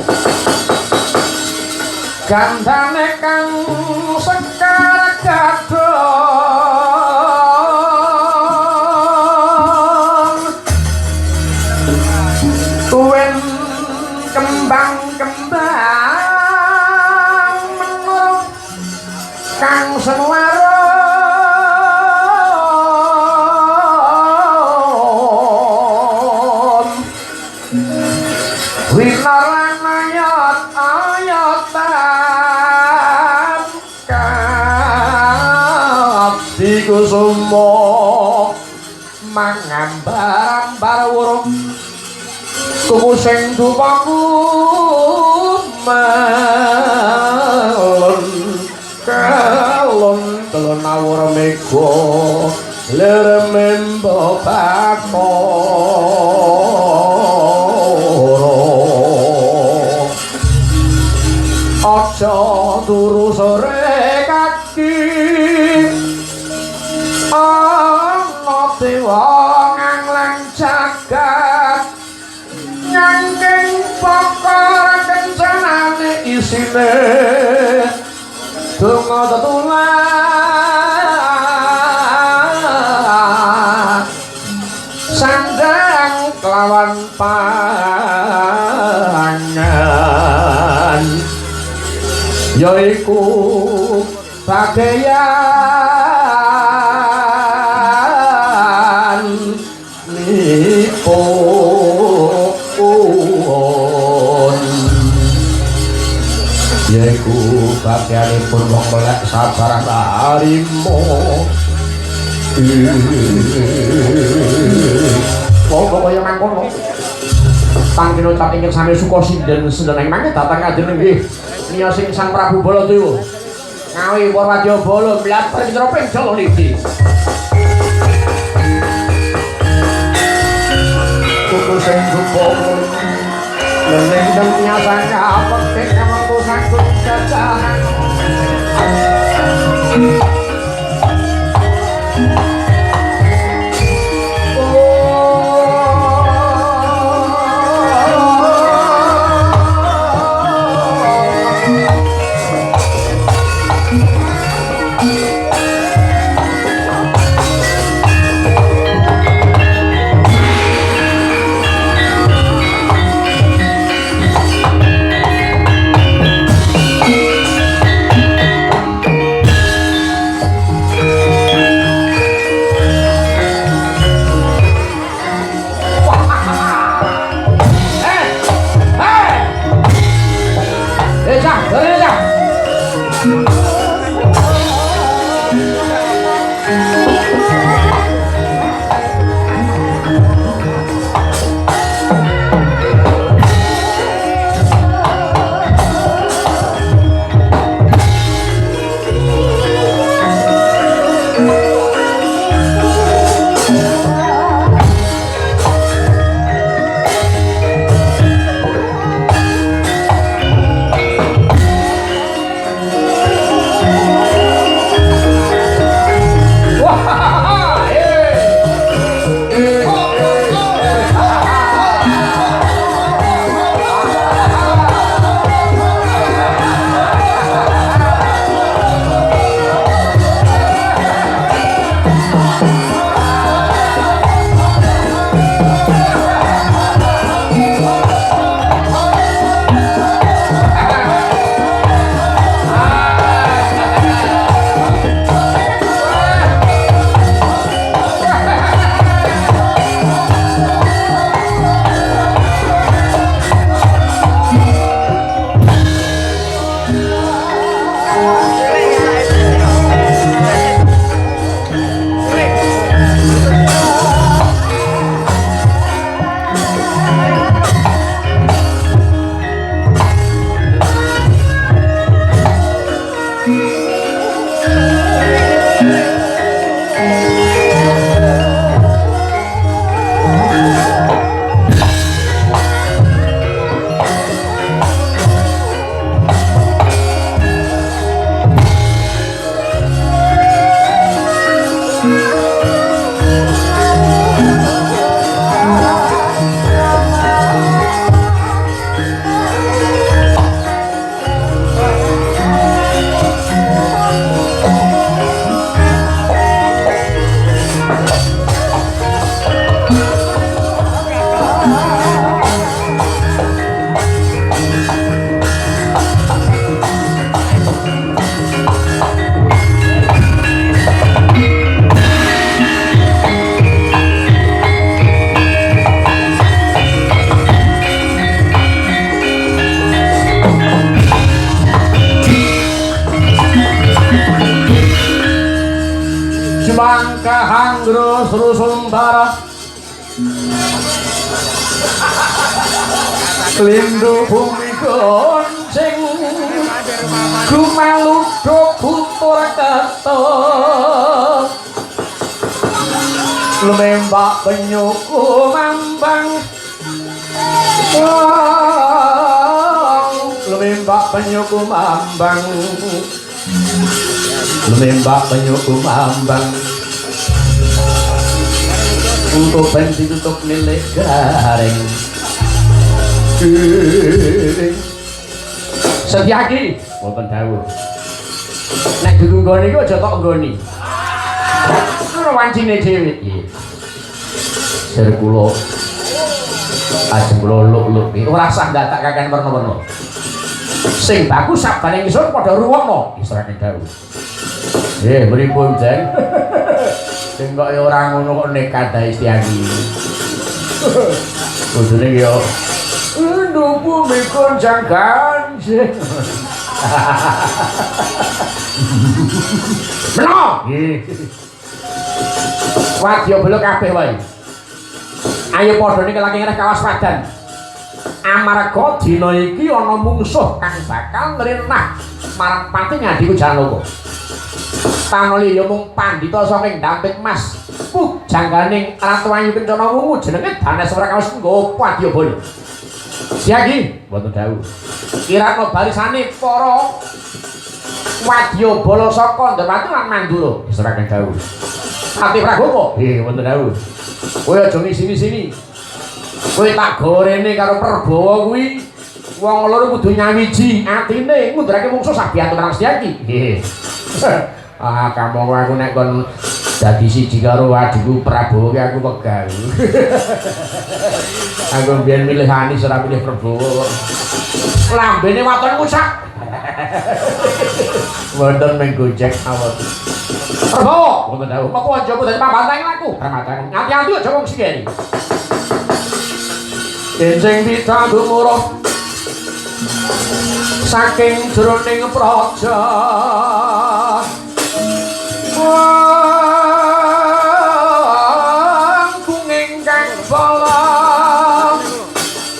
Gandane kang sekar gadong tuwin kembang-kembang menurut kang senwara winaran ayat-ayatan iku sumo mangambar-ambar wurung kuku sing dupaku melon kalon telon awur mega leremembo bakoro aja turu sore kaki ana dewa ngangleng jagat nyangking pokor kencanane isine donga tetulan sandang kelawan pangan yaiku bagaian nipun yaiku bagaianipun wong melek sabarang harimo monggo kaya mangkono pangkene ucap ingkang sami suka sinden seneng mangke datang kadene nggih miya sing Sang Prabu Baladewa ngawi Warwadya Bala mlampah mitra ping jala niki kuku sing rupa leneng dan nyasanya petik kamangku sangkut jajahan hanggro srusumbara lindu bumi gonceng gumaludo putur keto lumembak penyuku mambang lumembak penyuku mambang lumembak penyuku mambang untuk pensi tutup milik garing Setyaki wonten dawuh nek durung nggone iku aja tok nggoni ora wancine dhewe iki ser kula ajeng kula luk-luk iki ora usah ndatak kakean werna-werna sing bagus sabane ngisor padha ruwokno israne dawuh nggih pripun Jeng sing kok ya ora ngono kok nekat ae Setyaki kudune yo nunggu mikun jangkan Meno wadya bela kabeh wae ayo padha niki lagi ngreh kawaspadan amarga dina iki ana mungsuh kang bakal ngrenah marang pati ngadiku Janaka panoli ya mung pandhita saking Dampit Mas jangganing Ratu Ayu Kencana Wungu jenenge Daneswara Kawas nggo wadya bala Setyaki wonten dawuh kirana barisane para wadya bala saka Ndapati lan Mandura seraken dawuh Ati Pragopa nggih wonten dawuh kowe aja ngisini-sini kowe tak gorene karo Prabawa kuwi wong loro kudu nyawiji atine ngundurake mungsuh sabiyantu marang Setyaki nggih kamu aku nek kon dadi siji karo adikku Prabowo ki aku pegang aku biyen milih Anis ora milih Prabowo lambene waton kusak wonten ming gojek awet Prabowo wonten dawuh moko aja dadi pambantang aku ramatang ati-ati aja wong sikeni Enjing pita dumuro saking jroning praja wangkung ingkang bala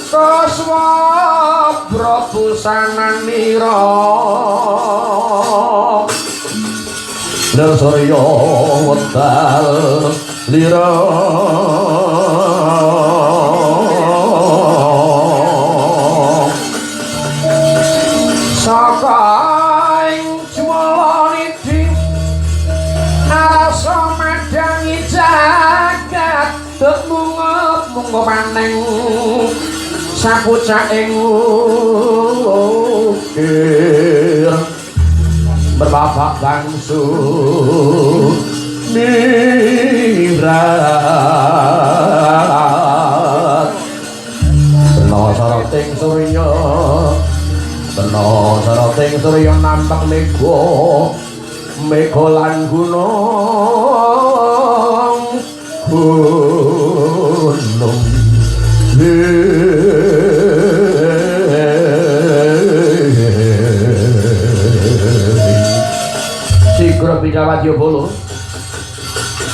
kaswabra busananira lir surya wedal lira saka ing jwalaniding arasa madangi jagat mungo maneng sapucaking ukir berbabak bangsu mirat bena sarating surya bena sarating surya nampak mega lan gunung Sigra Bidawati Bolo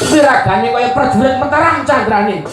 wiragane kaya prajurit Mataram candrane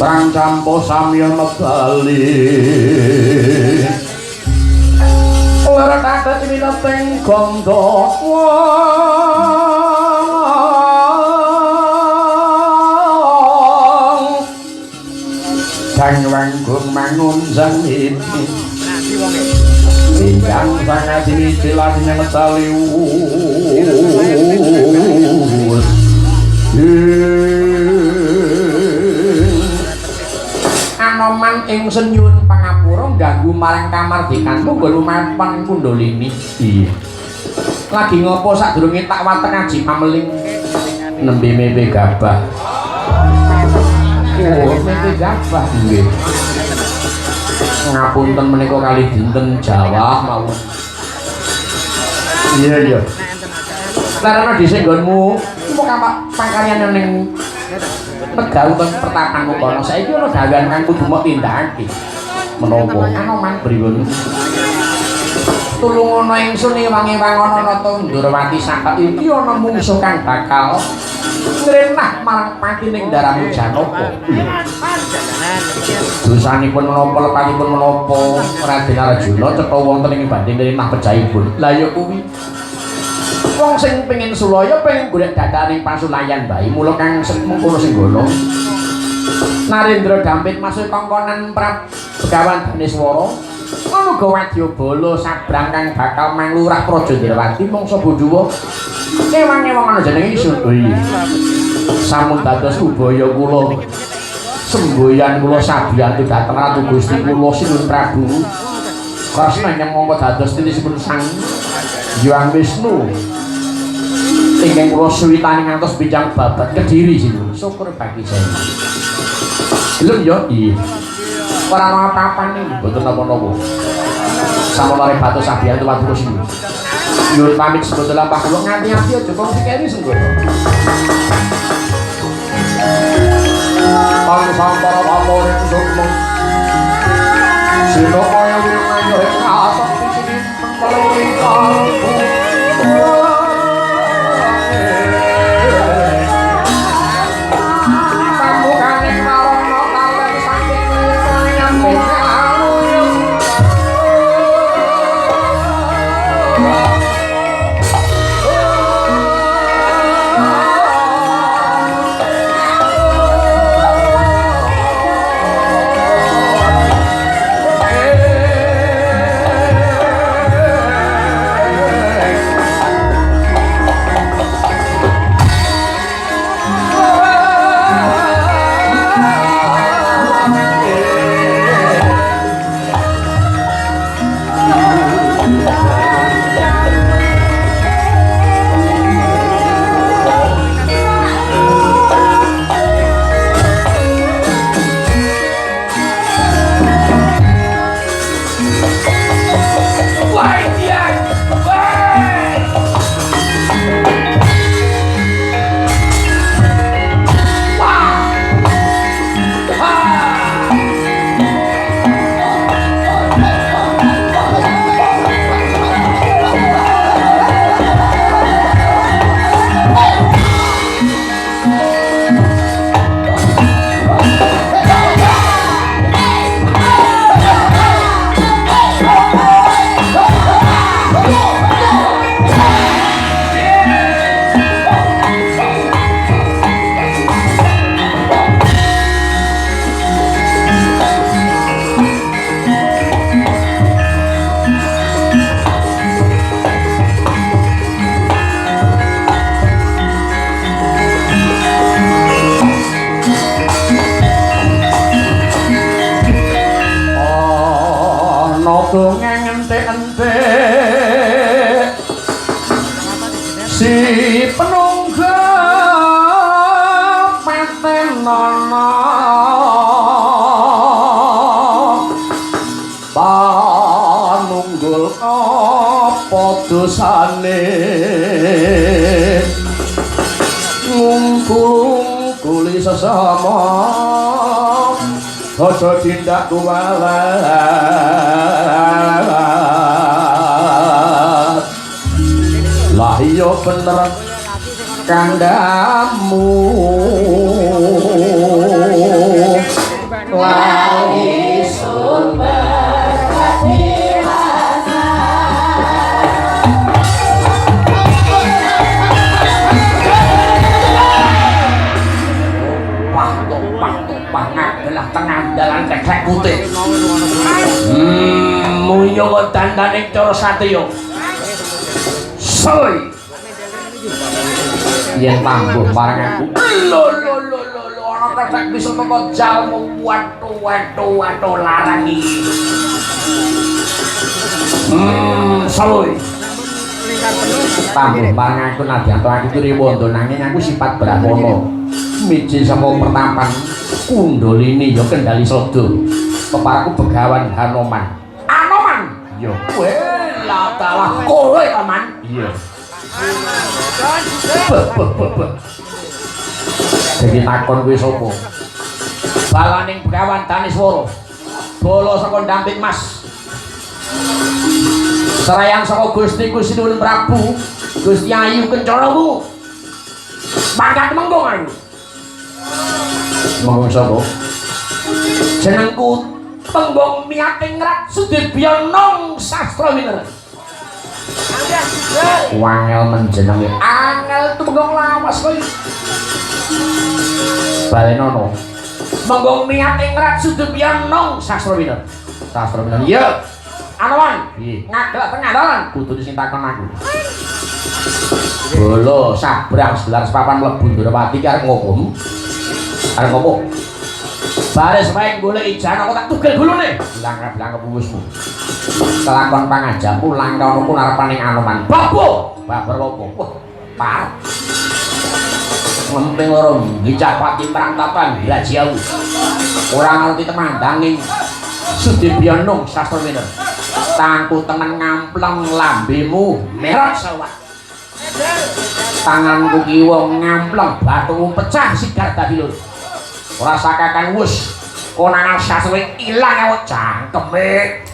Perang campo samya mebali ora dadet wineteng gondo kang wanggung mangun sang iki ingkang sangat dicilan nyetali Anoman ing senyun pangapura ganggu marang kamardikanmu nggo lumampah Kundalini. Iya. Lagi ngopo sadurunge tak wateng aji pameling nembe mepe gabah. Oh, mepe gabah nggih. Ngapunten menika kali dinten Jawa mawon. Iya iya. Karena dhisik nggonmu iku pangkaryan ning Tegal utawa pertapanmu kono. Saiki ana dalan kang kudu mok tindakake. Menapa Anoman pripun? Tulung ana ingsun ewangi-ewangi ana Tundurwati Sakak iki ana mungsuh kang bakal ngrenah marang patining Daramu Janaka. Dosanipun menapa lepatipun menapa Raden Arjuna cetha wonten ing banding ngrenah pejahipun. Lah ya kuwi wong sing pengin sulaya pengen golek dadaning pasulayan bae mula kang mengkono sing gono Narendra Dampit masuk kongkonan Begawan Daneswara ana uga Wadyabala sabrang kang bakal manglurah Praja Ndirwati mangsa Bandhawa ewang-ewang ana jenenge ingsun sampun dados ubaya kula semboyan kula sabiyantu dhateng Ratu Gusti kula Sinuhun Prabu Kresna ingkang mongko dados titisipun Sang Hyang Wisnu ingkang kula suwitani ngantos bincang babat Kediri Sinuhun. Syukur bagi saya. Gelem ya? Iya. Ora ana apa-apane, mboten napa-napa. Samolare batu sabiyantu Waduka Sinuhun. Nyuwun pamit sebetulnya Pak kula nganti-nganti aja kok sikeri senggono. Pang sampara pamore sukma. Sino kaya winanyo ing asap sini mengkoling kalbu. Dongeng entek-entek si penunggang petenono panunggul apa dosane ngungkuli sesama aja tindak kuwalat lah iya bener kandamu lali sumber adalah tengah dalan kekrek putih. Munyo dandaning cara satriya. Soy. Yen tambuh marang aku. Lho ana kekrek bisa teko jalmu watu larang iki. Soy. Tambuh marang aku nadyanto aku Triwondo nanging aku sifat Brahmana. Miji saka pertapan Kundalini ya kendali Sada. Keparaku Begawan Hanoman. Anoman? Iya. Wela dalah kowe aman? Iya. Jadi takon kowe sapa? Balaning Begawan Daniswara. Bala saka Dampit Mas. Serayan saka Gusti Nuwun Prabu, Gusti Ayu Kencanamu. Mangkat mengko aku. Monggo sapa? Jenengku Tenggong Miatingrat Sudibyanong Sastrawinata. Wangel menjenenge angel tumenggung lawas kowe. Balenono. Tenggong Miatingrat Sudibyanong Sastrawinata. Sastrawinata. Iya. Anoman, ngagelak tengah dalan kudu sing takon aku. Bolo sabrang selar sepapan mlebu Ndrawati arep ngopo? Arep ngopo? Baris wae golek ijan aku tak tugel gulune. Bilang kepusmu. Kelakon pangajamu langkah ono narepaning Anoman. Babo, babar opo? Wah, parah. Ngemping loro ngicah pati prangtapan Rajiau. Ora ngerti temandanging Sudibyanong Sastrawinata. Tangku temen ngampleng lambemu merah sawat. Tanganku kiwa ngampleng batumu pecah sigar dadi loro. Ora sakakan wus konangan sastre ilang awak cangkeme.